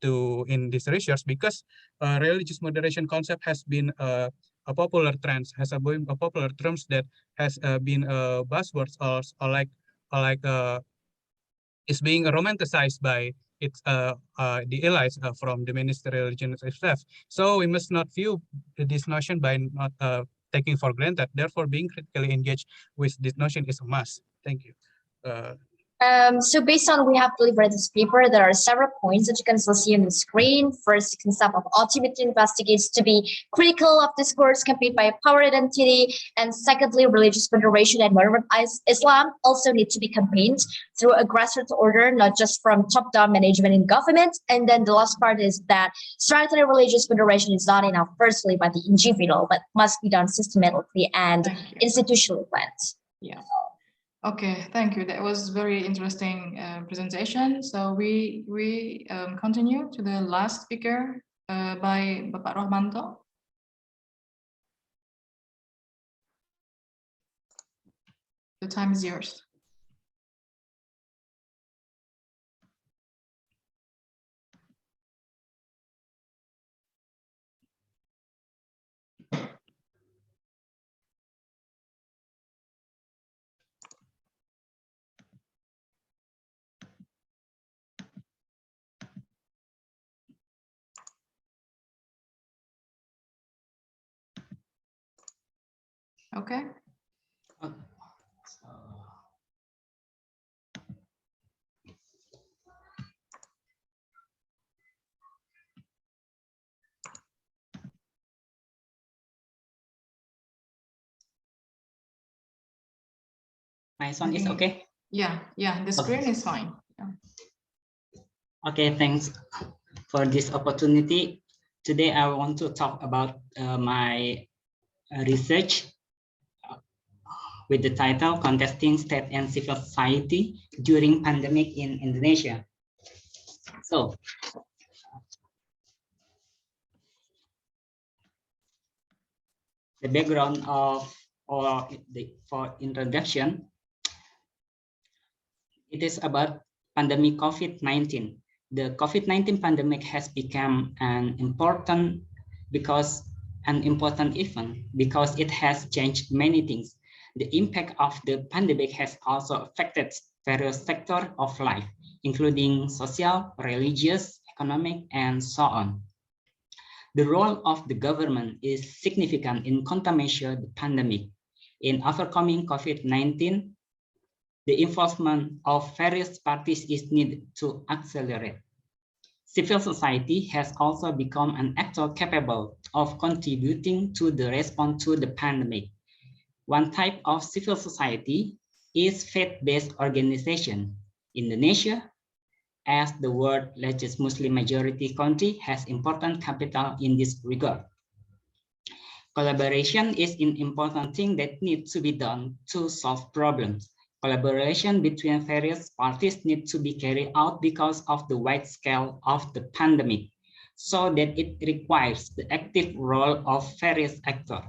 in this research? Because religious moderation concept has been a popular trend, a popular terms that has been buzzwords or is being romanticized by its the elites from the ministerial religion itself. So we must not view this notion by not taking for granted. Therefore, being critically engaged with this notion is a must. Thank you. So based on we have delivered this paper, there are several points that you can still see on the screen. First, the concept of ultimately investigates to be critical of discourse campaigned by a power identity. And secondly, religious moderation and modern Islam also need to be campaigned through a grassroots order, not just from top-down management in government. And then the last part is that strengthening religious moderation is not enough, firstly, by the individual, but must be done systematically and institutionally planned. Yeah. Okay, thank you. That was very interesting presentation. So we continue to the last speaker by Bapak Rohmanto. The time is yours. Okay. My sound is okay? Yeah, the screen is fine. Yeah. Okay, thanks for this opportunity. Today I want to talk about my research with the title Contesting State and Civil Society During Pandemic in Indonesia. So, the background for introduction, it is about pandemic COVID-19. The COVID-19 pandemic has become an important event because it has changed many things. The impact of the pandemic has also affected various sectors of life, including social, religious, economic, and so on. The role of the government is significant in countermeasure the pandemic. In overcoming COVID-19, the involvement of various parties is needed to accelerate. Civil society has also become an actor capable of contributing to the response to the pandemic. One type of civil society is faith-based organization. Indonesia, as the world's largest Muslim majority country, has important capital in this regard. Collaboration is an important thing that needs to be done to solve problems. Collaboration between various parties needs to be carried out because of the wide scale of the pandemic. so that it requires the active role of various actors.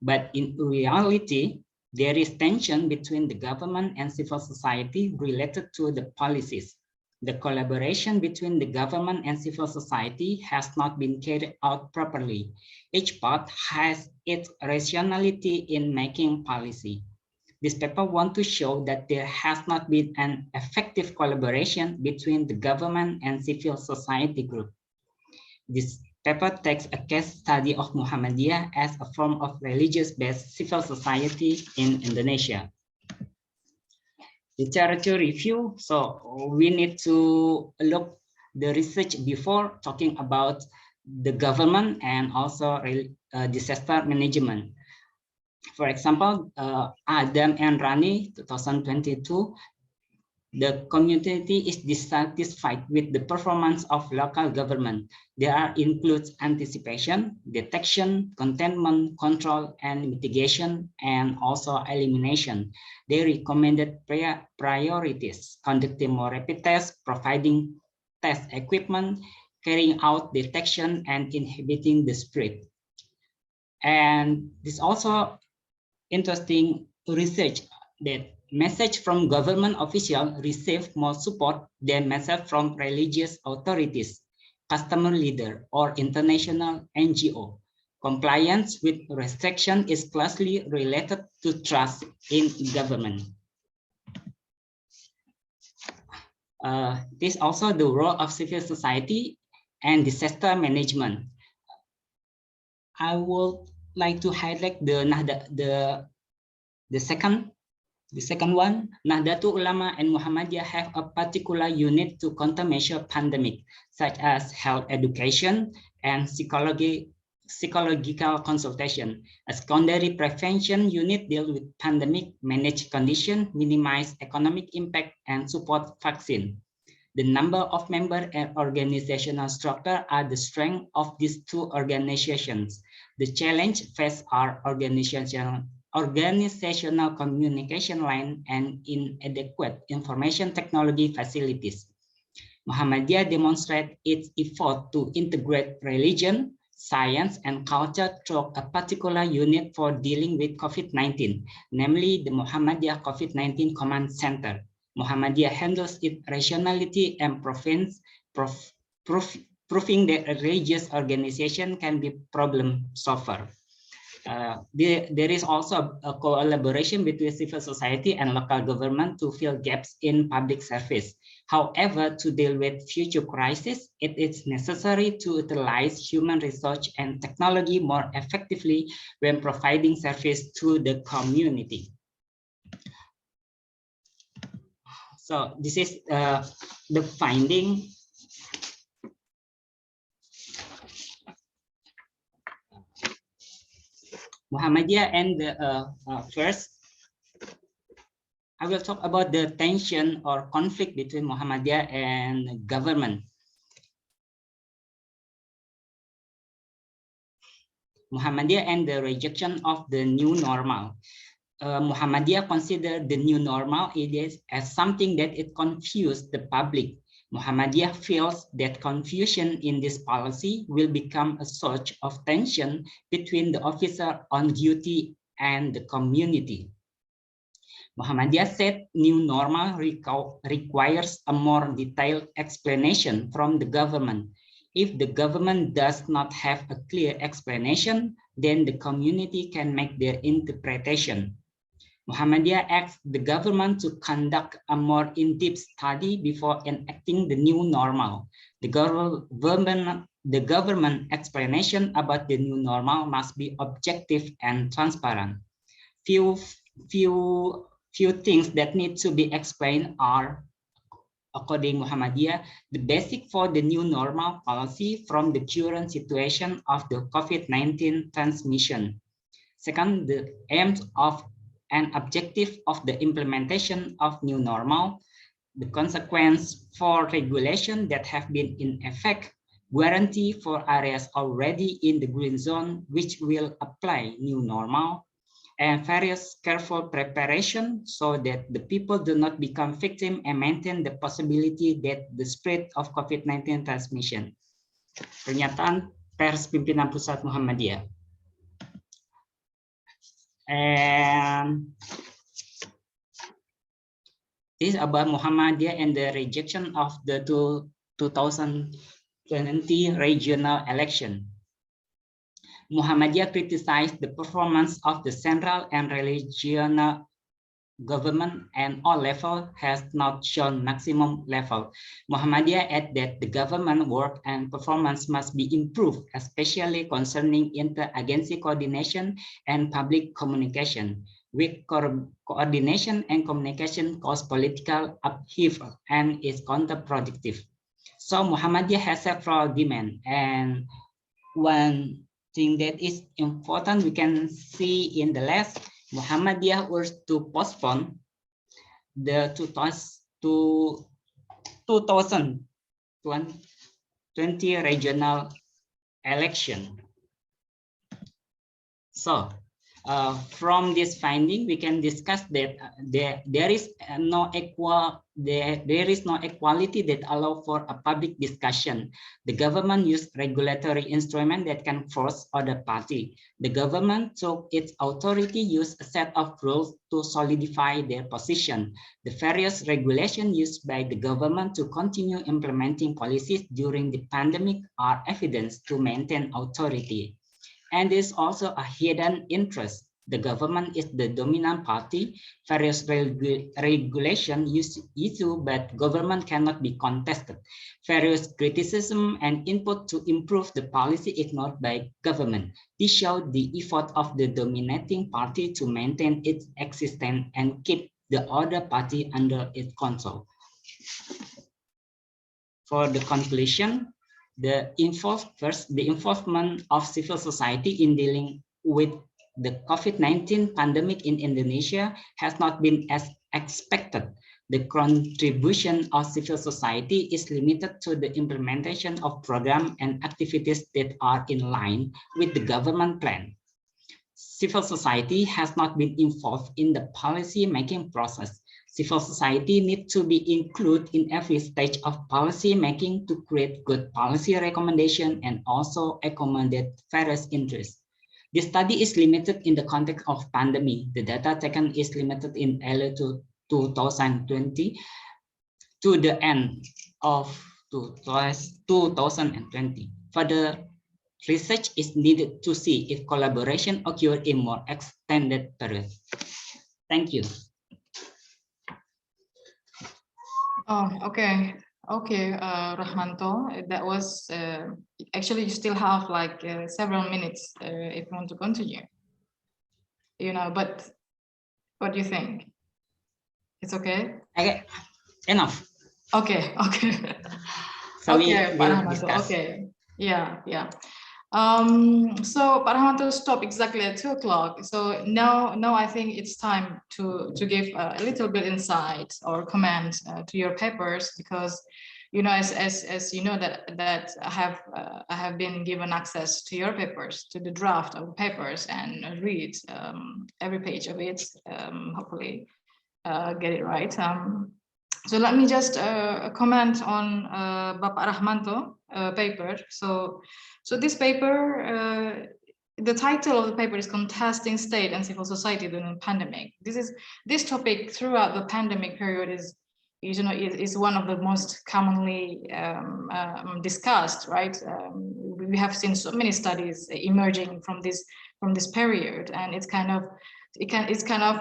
But in reality, there is tension between the government and civil society related to the policies. The collaboration between the government and civil society has not been carried out properly. Each part has its rationality in making policy. This paper wants to show that there has not been an effective collaboration between the government and civil society group. This paper takes a case study of Muhammadiyah as a form of religious-based civil society in Indonesia. Literature review. So we need to look the research before talking about the government and also disaster management. For example, Adam and Rani, 2022, the community is dissatisfied with the performance of local government. There includes anticipation, detection, containment, control, and mitigation, and also elimination. They recommended priorities: conducting more rapid tests, providing test equipment, carrying out detection, and inhibiting the spread. And this also interesting research that message from government officials receive more support than message from religious authorities, customer leader, or international NGO. Compliance with restriction is closely related to trust in government. This is also the role of civil society and disaster management. I would like to highlight the second one. Nahdlatul Ulama and Muhammadiyah have a particular unit to countermeasure pandemic, such as health education and psychological consultation. A secondary prevention unit deals with pandemic, manage condition, minimize economic impact, and support vaccine. The number of members and organizational structure are the strength of these two organizations. The challenge faced are organizational communication line and inadequate information technology facilities. Muhammadiyah demonstrates its effort to integrate religion, science, and culture through a particular unit for dealing with COVID-19, namely the Muhammadiyah COVID-19 Command Center. Muhammadiyah handles its rationality and proving that a religious organization can be problem solver. There is also a collaboration between civil society and local government to fill gaps in public service. However, to deal with future crises, it is necessary to utilize human resource and technology more effectively when providing service to the community. So this is the finding. Muhammadiyah and the first, I will talk about the tension or conflict between Muhammadiyah and government. Muhammadiyah and the rejection of the new normal. Muhammadiyah considered the new normal as something that it confused the public. Muhammadiyah feels that confusion in this policy will become a source of tension between the officer on duty and the community. Muhammadiyah said new normal requires a more detailed explanation from the government. If the government does not have a clear explanation, then the community can make their interpretation. Muhammadiyah asked the government to conduct a more in-depth study before enacting the new normal. The government explanation about the new normal must be objective and transparent. Few things that need to be explained are, according to Muhammadiyah, the basic for the new normal policy from the current situation of the COVID-19 transmission. Second, the aims of and objective of the implementation of new normal, the consequence for regulation that have been in effect, guarantee for areas already in the green zone which will apply new normal, and various careful preparation so that the people do not become victim and maintain the possibility that the spread of COVID-19 transmission. Pernyataan Pers Pimpinan Pusat Muhammadiyah. And this is about Muhammadiyah and the rejection of the 2020 regional election. Muhammadiyah criticized the performance of the central and regional government and all level has not shown maximum level. Muhammadiyah added that the government work and performance must be improved, especially concerning inter-agency coordination and public communication. Weak coordination and communication cause political upheaval and is counterproductive. So Muhammadiyah has several demands, and one thing that is important we can see in the last, Muhammadiyah urged to postpone the 2020 regional election. So from this finding, we can discuss that there is no equality that allow for a public discussion. The government used regulatory instrument that can force other party. The government took its authority, used a set of rules to solidify their position. The various regulations used by the government to continue implementing policies during the pandemic are evidence to maintain authority. And there's also a hidden interest. The government is the dominant party. Various regulation issue, but government cannot be contested. Various criticism and input to improve the policy ignored by government. This showed the effort of the dominating party to maintain its existence and keep the other party under its control. For the conclusion, the involvement of civil society in dealing with the COVID-19 pandemic in Indonesia has not been as expected. The contribution of civil society is limited to the implementation of programs and activities that are in line with the government plan. Civil society has not been involved in the policy-making process. Civil society needs to be included in every stage of policy making to create good policy recommendation and also accommodate various interests. This study is limited in the context of pandemic. The data taken is limited in early 2020 to the end of 2020. Further research is needed to see if collaboration occurred in more extended period. Thank you. Oh, okay. Okay, Rahmanto, that was actually you still have like several minutes if you want to continue, you know, but what do you think? It's okay? Okay, enough. Okay, okay. So okay, we discuss. Okay, yeah. So Pak Rahmanto stop exactly at 2 o'clock. So now I think it's time to give a little bit insight or comment to your papers, because you know, as you know that I have been given access to your papers, to the draft of the papers, and read every page of it. Hopefully, get it right. So let me just comment on Bapak Rahmanto paper. So this paper, the title of the paper is Contesting State and Civil Society During the Pandemic. This topic throughout the pandemic period is one of the most commonly discussed, right? We have seen so many studies emerging from this period, and it's kind of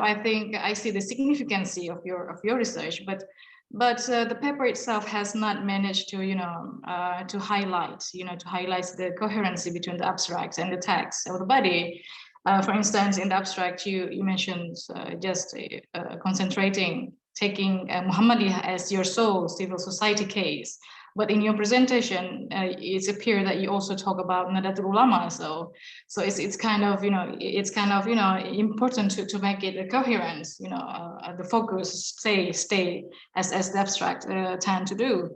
I think I see the significance of your research, but the paper itself has not managed to to highlight the coherency between the abstract and the text of the body. For instance, in the abstract, you mentioned just taking Muhammadiyah as your sole civil society case, but in your presentation, it's appear that you also talk about Nahdlatul Ulama. So it's kind of important to make it a coherence. The focus stay as the abstract tend to do.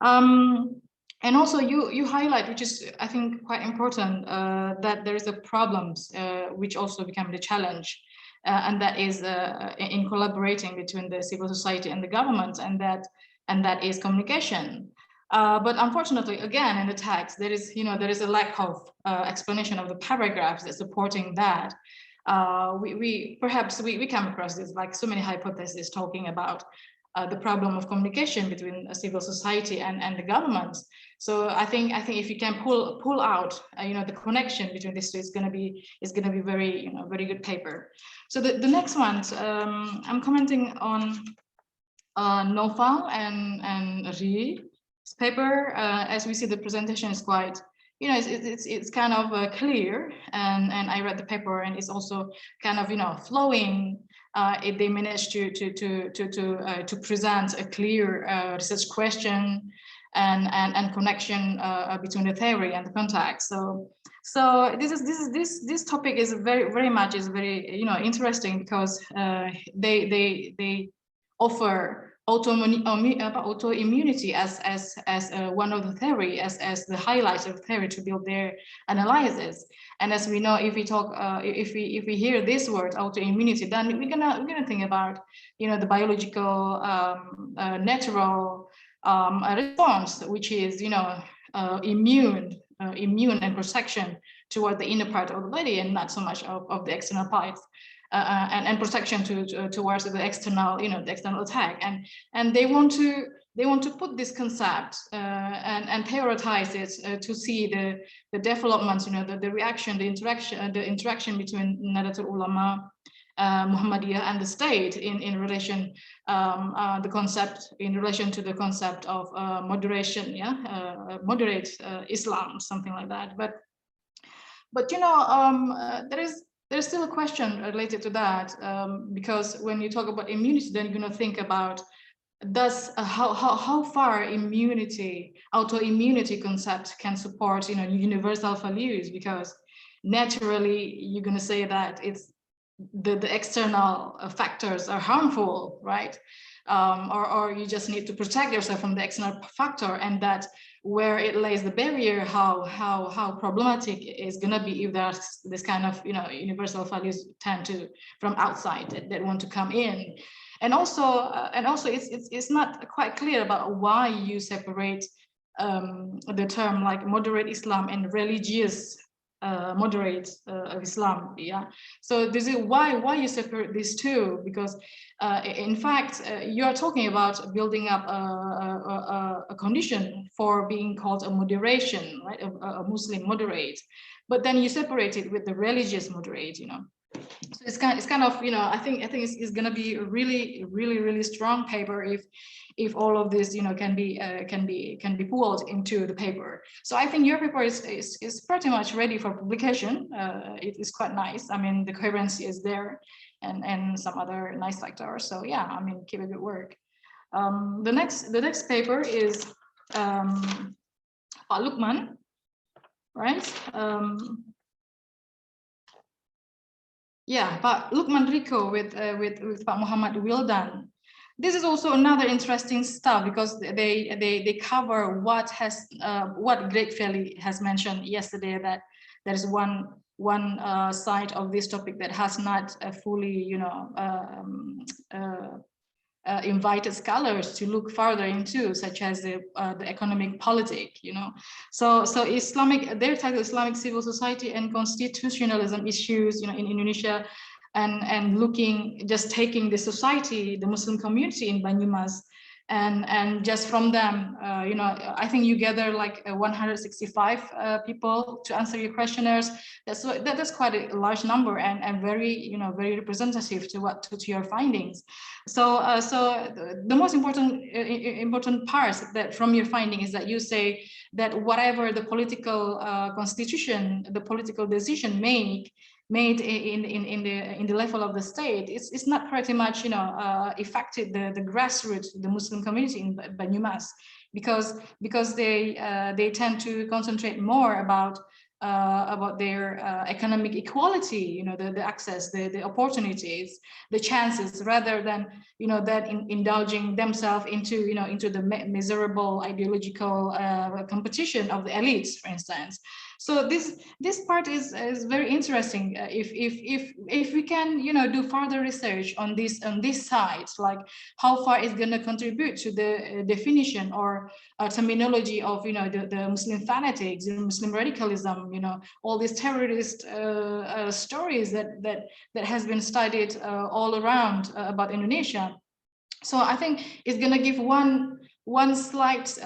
And also you highlight, which is I think quite important, that there is a problems which also become the challenge. And that is in collaborating between the civil society and the government, and that is communication. But unfortunately, again, in the text, there is a lack of explanation of the paragraphs that supporting that. Perhaps we come across this, like so many hypotheses talking about the problem of communication between civil society and the government. So I think if you can pull out the connection between these two, it's gonna be very very good paper. So the next one, I'm commenting on Noval and Ri's paper. As we see, the presentation is quite, it's kind of clear, and I read the paper, and it's also kind of flowing. If they managed to present a clear research question and connection between the theory and the context. So this topic is very much interesting, because they offer autoimmunity as one of the theory, as the highlight of theory to build their analysis. And as we know, if we talk, if we hear this word autoimmunity, then we're gonna think about the biological natural response, which is immune and protection toward the inner part of the body, and not so much of the external parts. And protection towards the external, the external attack, and they want to put this concept and prioritize it to see the developments, the reaction, the interaction between Nahdlatul Ulama, Muhammadiyah, and the state in relation in relation to the concept of moderation, moderate Islam, something like that. But there's still a question related to that, because when you talk about immunity, then you're going to think about how far autoimmunity concept can support universal values, because naturally you're going to say that it's the external factors are harmful, right? Or you just need to protect yourself from the external factor, and that where it lays the barrier, how problematic it's gonna be if there's this kind of universal values tend to from outside that want to come in. And also it's not quite clear about why you separate the term like moderate Islam and religious moderate of Islam. So this is why you separate these two, because in fact you are talking about building up a condition for being called a moderation, right? A Muslim moderate, but then you separate it with the religious moderate. So it's kind of I think it's going to be a really strong paper if all of this can be pulled into the paper. So I think your paper is pretty much ready for publication. It is quite nice. I mean, the coherency is there, and some other nice factors. So yeah, I mean, keep up good work. The next paper is Pak Luqman, right? Yeah, but Luqman Rico with Pak Muhammad Wildan. This is also another interesting stuff, because they cover what Greg Felly has mentioned yesterday, that there is one side of this topic that has not fully invited scholars to look further into, such as the economic politic. So their title, Islamic Civil Society and Constitutionalism Issues in Indonesia, and taking the society, the Muslim community in Banyumas, and just from them, I think you gather like 165 people to answer your questionnaires. That's quite a large number, and very very representative to your findings. So the most important parts that from your finding is that you say that whatever the political constitution, the political decision made in the level of the state, it's not pretty much affected the grassroots, the Muslim community in Banyumas, because they tend to concentrate more about their economic equality, the access, the opportunities, the chances, rather than indulging themselves into the miserable ideological competition of the elites, for instance. So this part is very interesting. If we can, you know, do further research on this side, like how far it's going to contribute to the definition or terminology of, you know, the Muslim fanatics, Muslim radicalism, you know, all these terrorist stories that has been studied all around about Indonesia. So I think it's going to give one slight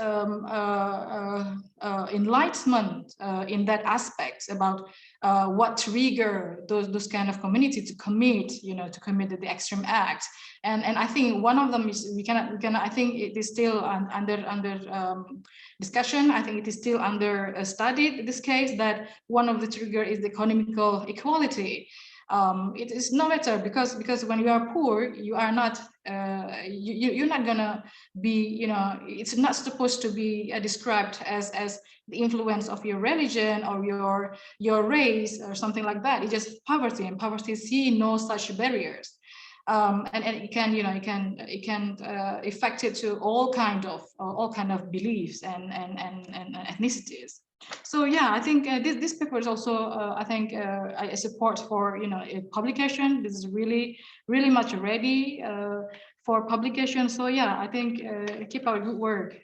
enlightenment in that aspect about what trigger those kind of community to commit, you know, to commit the extreme act. And I think one of them is we cannot. I think it is still under discussion. I think it is still under studied in this case, that one of the trigger is the economical equality. It is no matter because when you are poor, you are not you're not gonna be, you know, it's not supposed to be described as the influence of your religion or your race or something like that. It's just poverty, and poverty see no such barriers. And it can, you know, it can affect it to all kind of beliefs and ethnicities. So yeah, I think this paper is also I think I support for, you know, a publication. This is really much ready for publication. So yeah, I think keep our good work.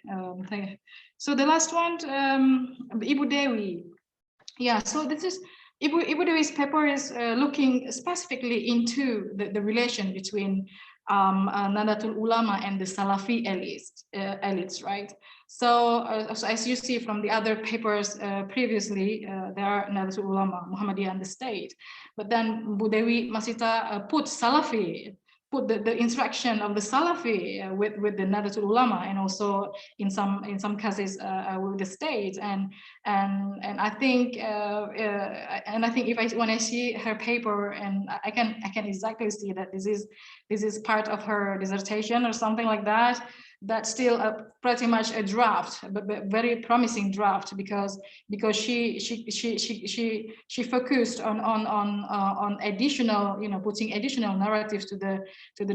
Thank you. So the last one, Ibu Dewi. Yeah, so this is Ibu Dewi's paper is looking specifically into the relation between Nahdlatul Ulama and the Salafi elites, right? So as you see from the other papers previously, there are Nahdlatul Ulama, Muhammadiyah, and the state. But then Bu Dewi Masita put Salafi, put the interaction of the Salafi with the Nahdlatul Ulama, and also in some cases with the state. And I think when I see her paper, and I can exactly see that this is part of her dissertation or something like that. That's still pretty much a draft, but very promising draft, because she focused on additional, you know, putting additional narratives to the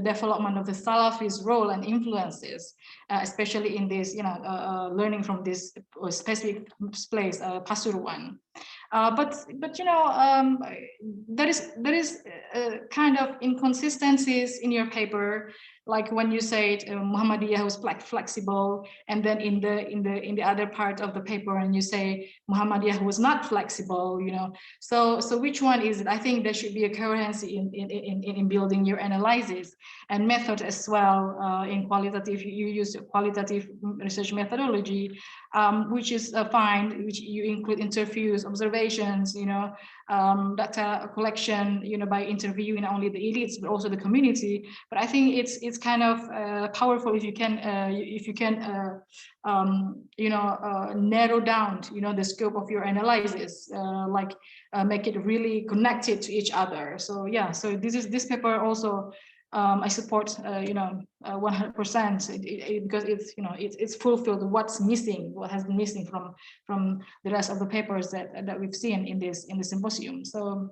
development of the Salafis' role and influences, especially in this, you know, learning from this specific place, Pasuruan. But you know, there is kind of inconsistencies in your paper, like when you said Muhammadiyah was flexible, and then in the other part of the paper, and you say Muhammadiyah was not flexible, you know. So which one is it? I think there should be a coherency in building your analysis and method as well. In qualitative, you use qualitative research methodology, which is fine, which you include interviews, observations, you know, data collection, you know, by interviewing not only the elites but also the community. But I think it's kind of powerful if you can you know, narrow down, you know, the scope of your analysis, like make it really connected to each other. So yeah, so this paper also I support, you know, 100%, because it's, you know, it's fulfilled what has been missing from the rest of the papers that we've seen in the symposium. So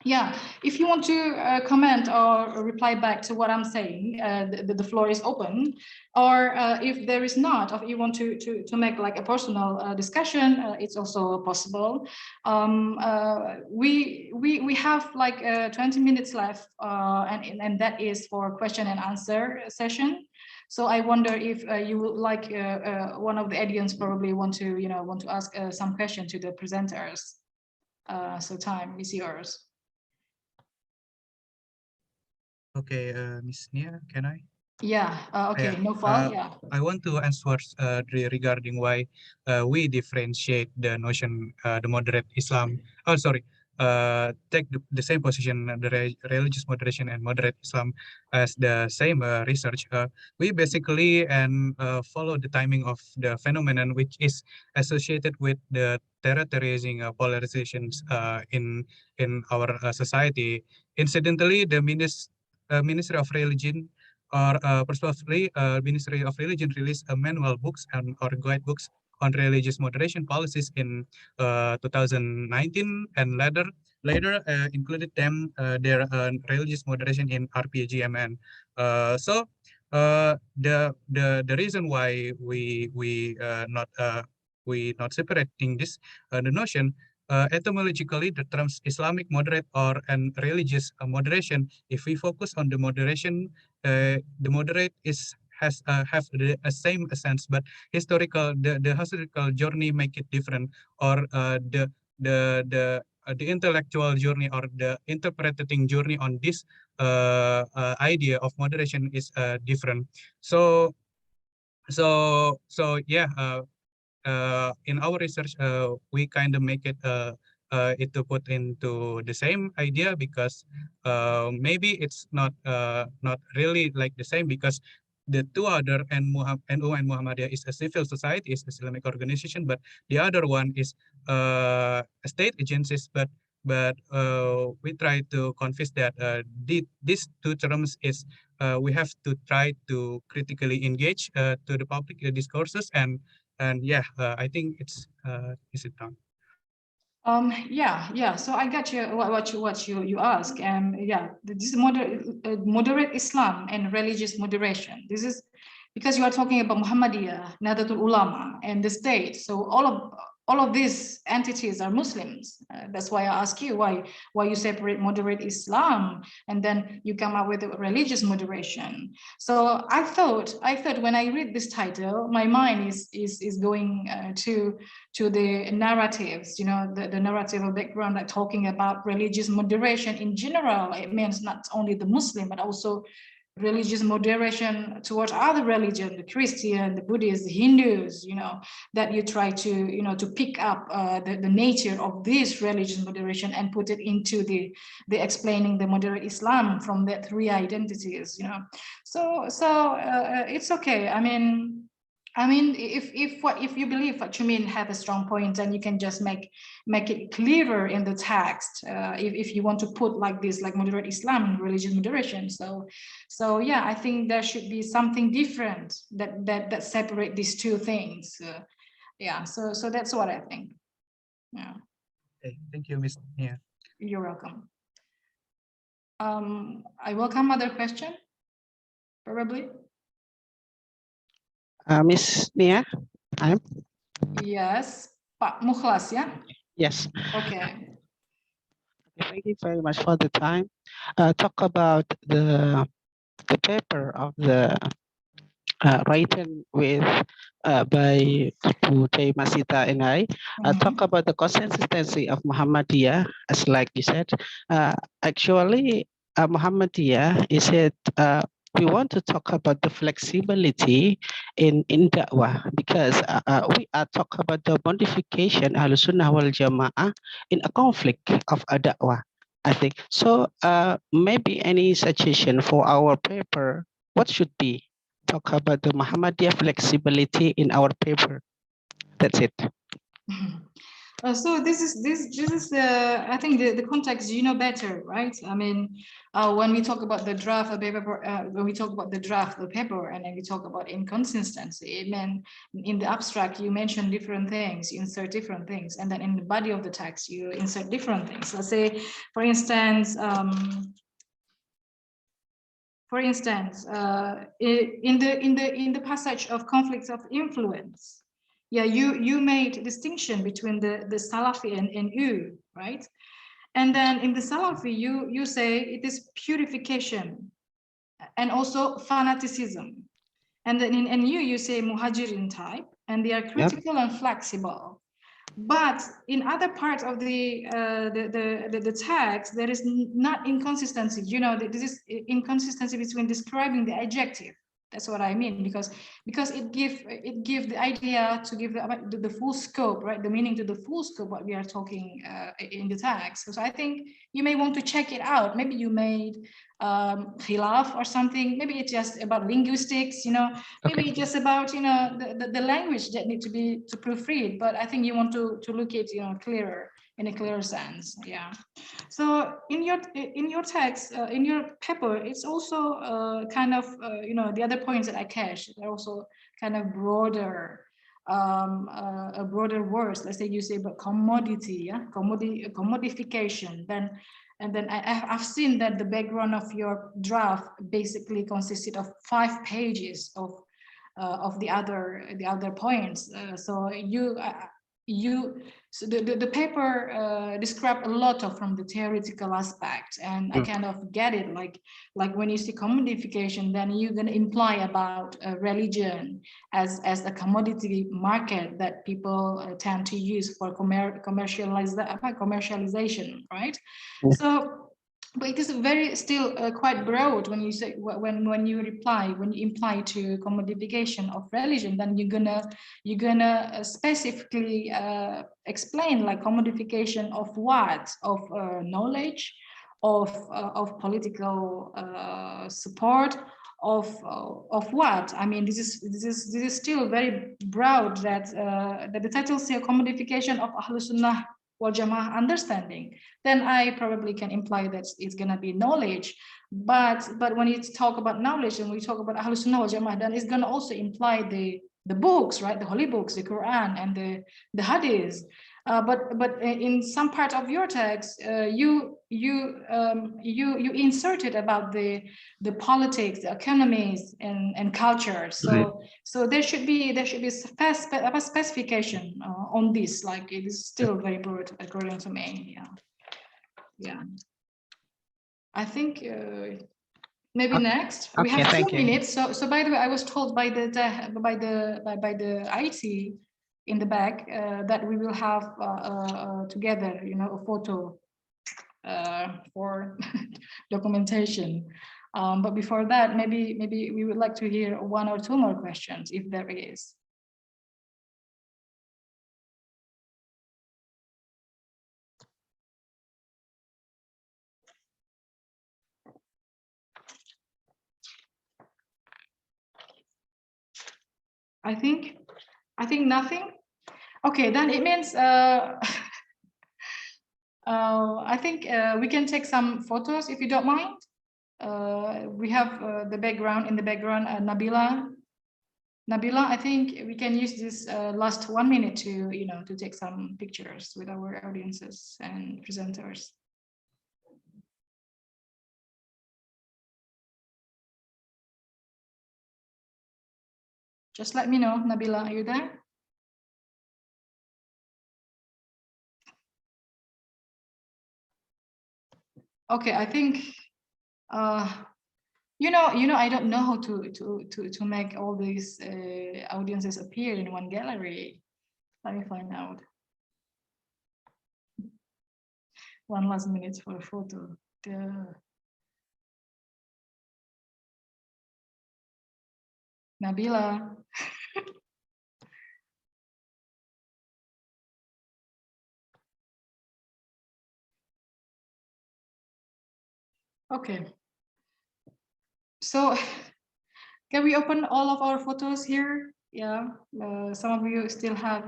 yeah, if you want to comment or reply back to what I'm saying, the floor is open. Or if there is not, or if you want to make like a personal discussion, it's also possible. We have like 20 minutes left, and that is for question and answer session. So I wonder if you would like one of the audience probably want to ask some question to the presenters. So time is yours. Okay, Ms. Nia, can I? Yeah, okay, Yeah, no fault, yeah. I want to answer regarding why we differentiate the notion, the moderate Islam. Oh, sorry, take the same position, the religious moderation and moderate Islam as the same research. We basically follow the timing of the phenomenon which is associated with the terrorizing polarizations in our society. Incidentally, the Ministry of Religion, or personally, Ministry of Religion released a manual books or guidebooks on religious moderation policies in 2019, and later included them their religious moderation in RPGMN. So the reason why we not separating this the notion, etymologically, the terms Islamic moderate or and religious moderation, if we focus on the moderation, the moderate has have the same sense, but the historical journey make it different, or the intellectual journey or the interpreting journey on this idea of moderation is different. So yeah, in our research, we kind of make it to put into the same idea, because maybe it's not really like the same, because the two other, NU and Muhammadiyah is a civil society, is Islamic organization, but the other one is state agencies. But we try to convince that these two terms is we have to try to critically engage to the public discourses, and yeah, I think it's is it done? Yeah. So I got you what you ask. Yeah, this is moderate Islam and religious moderation. This is because you are talking about Muhammadiyah, Nahdlatul Ulama, and the state. So all of these entities are Muslims. That's why I ask you why you separate moderate Islam and then you come up with a religious moderation. So I thought when I read this title, my mind is going to the narratives, the narrative background, like talking about religious moderation in general. It means not only the Muslim, but also religious moderation towards other religions, the Christian, the Buddhist, the Hindus, that you try to, to pick up the nature of this religious moderation and put it into the explaining the moderate Islam from the three identities, So it's okay. I mean, if you believe what you mean have a strong point, then you can just make it clearer in the text. If you want to put like this, like moderate Islam and religious moderation. So yeah, I think there should be something different that separate these two things. Yeah. So that's what I think. Yeah. Okay, thank you, Ms. Nia. You're welcome. I welcome other question. Probably. Miss Nia, Yes, Pak Mukhlas, yeah? Yes. Okay. Thank you very much for the time. Talk about the paper of the written with by Masita and I. Talk about the consistency of Muhammadiyah, as like you said. Actually, Muhammadiyah is it. We want to talk about the flexibility in da'wah, because we are talking about the modification Ahlusunah wal Jamaah in a conflict of a da'wah, I think. So maybe any suggestion for our paper, what should be? Talk about the Muhammadiyah flexibility in our paper. That's it. So this is I think the context better, right? I mean, when we talk about the draft of paper, when we talk about the draft of the paper, and then we talk about inconsistency, it meant in the abstract you mention different things, you insert different things, and then in the body of the text you insert different things. Let's say, for instance, in the passage of conflicts of influence, yeah, you made a distinction between the Salafi and NU, right? And then in the Salafi, you say it is purification and also fanaticism. And then in NU, you say muhajirin type, and they are critical and flexible. But in other parts of the text, there is not inconsistency. This is inconsistency between describing the adjective. That's what I mean, because it give the idea to give the full scope, right? The meaning to the full scope what we are talking in the text. So I think you may want to check it out. Maybe you made khilaf or something. Maybe it's just about linguistics. Maybe it's just about the language that need to be proofread. But I think you want to look at clearer, in a clearer sense. Yeah. So in your text, in your paper, it's also kind of the other points that I catch. They're also kind of broader, broader words. Let's say you say about commodity, yeah, commodification. Then I've seen that the background of your draft basically consisted of 5 pages of the other points. So so the paper described a lot of from the theoretical aspect, and I kind of get it. Like when you see commodification, then you're going to imply about religion as a commodity market that people tend to use for commercialization, right? Yeah. So. But it is very still quite broad when you say when you imply to commodification of religion, then you're gonna specifically explain like commodification of what, of knowledge, of political support, of what. I mean, this is still very broad that the title says commodification of Ahlusunah wal Jamaah understanding, then I probably can imply that it's gonna be knowledge. But when you talk about knowledge and we talk about Ahlusunah wal Jamaah, then it's gonna also imply the books, right? The holy books, the Quran and the Hadith. But in some part of your text, you inserted about the politics, the economies, and culture. So there should be a specification on this. Like it is still very broad, according to me. Yeah. I think maybe next we have 2 minutes. So by the way, I was told by the IT in the back that we will have together, a photo for documentation. But before that, maybe we would like to hear 1 or 2 more questions, if there is. I think nothing. Okay, then it means I think we can take some photos if you don't mind. We have the background, in the background, Nabila, I think we can use this last 1 minute to, to take some pictures with our audiences and presenters. Just let me know, Nabila, are you there? Okay, I think, I don't know how to make all these audiences appear in one gallery. Let me find out. 1 last minute for a photo. Nabila. Okay. So can we open all of our photos here? Yeah. Some of you still have,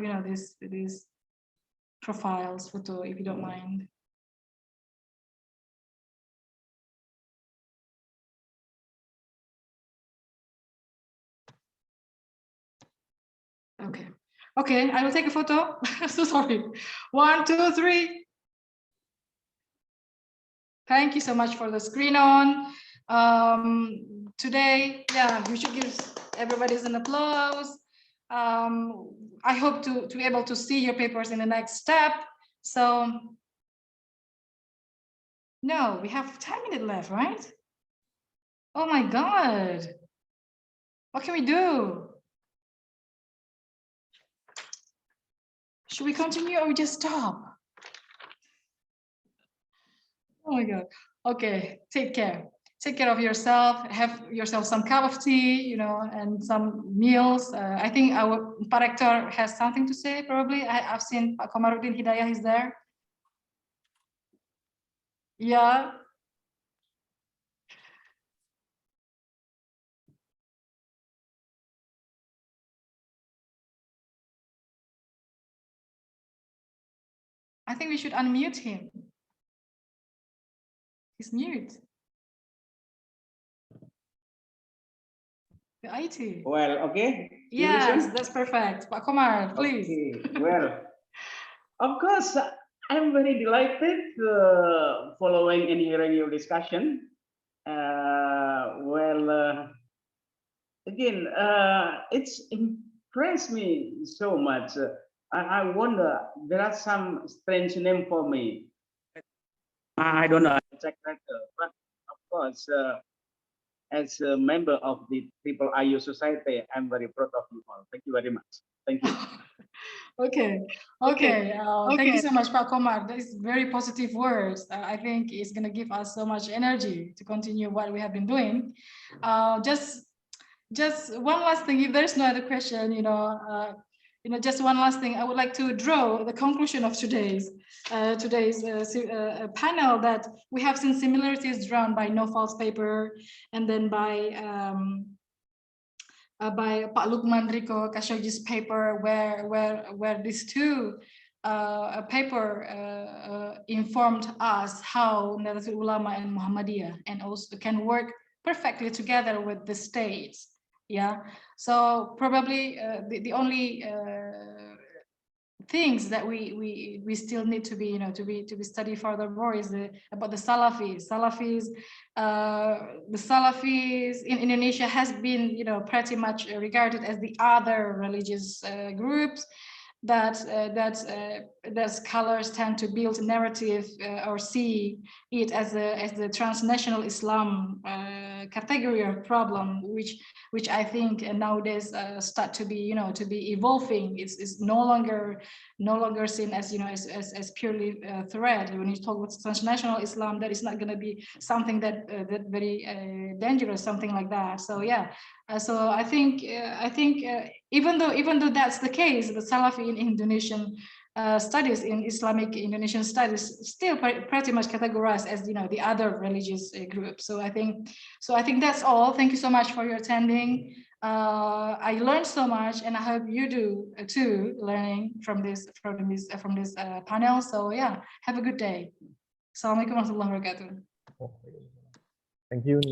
these profiles photo, if you don't mind. Okay, I will take a photo. So sorry. 1, 2, 3. Thank you so much for the screen on. Today, yeah, we should give everybody an applause. I hope to be able to see your papers in the next step. So, no, we have 10 minutes left, right? Oh my God. What can we do? Should we continue or we just stop? Oh my God. Okay, take care. Take care of yourself. Have yourself some cup of tea, and some meals. I think our director has something to say, probably. I've seen Pak Komarudin Hidayah is there. Yeah. I think we should unmute him. He's mute. The IT. Well, okay. Yes, that's perfect. Pak Komar, please. Okay. Well, of course, I'm very delighted following and hearing your discussion. Again, it's impressed me so much I wonder, there are some strange name for me. I don't know, check that, but of course, as a member of the Triple IU Society, I'm very proud of you all. Thank you very much. Thank you. Okay. Thank you so much, Pak Komar. That is very positive words. I think it's going to give us so much energy to continue what we have been doing. Just one last thing, if there's no other question, just one last thing, I would like to draw the conclusion of today's panel, that we have seen similarities drawn by Noval's paper, and then by Pak Luqman, Rico, Khashogi's paper, where these two paper informed us how Nahdlatul Ulama and Muhammadiyah and also can work perfectly together with the states. Yeah, so probably the only things that we still need to be to be studied furthermore is about the Salafis. The Salafis in Indonesia has been pretty much regarded as the other religious groups that scholars tend to build a narrative or see it as the transnational Islam category of problem, which I think nowadays start to be evolving. It's no longer seen as as purely threat. When you talk about transnational Islam, that is not going to be something that very dangerous, something like that. So yeah, so I think even though that's the case, the Salafi in Indonesian studies, in Islamic Indonesian studies, still pretty much categorized as the other religious group. So I think that's all. Thank you so much for your attending. I learned so much, and I hope you do too, learning from this panel. So yeah, have a good day. Assalamualaikum warahmatullahi wabarakatuh. Thank you.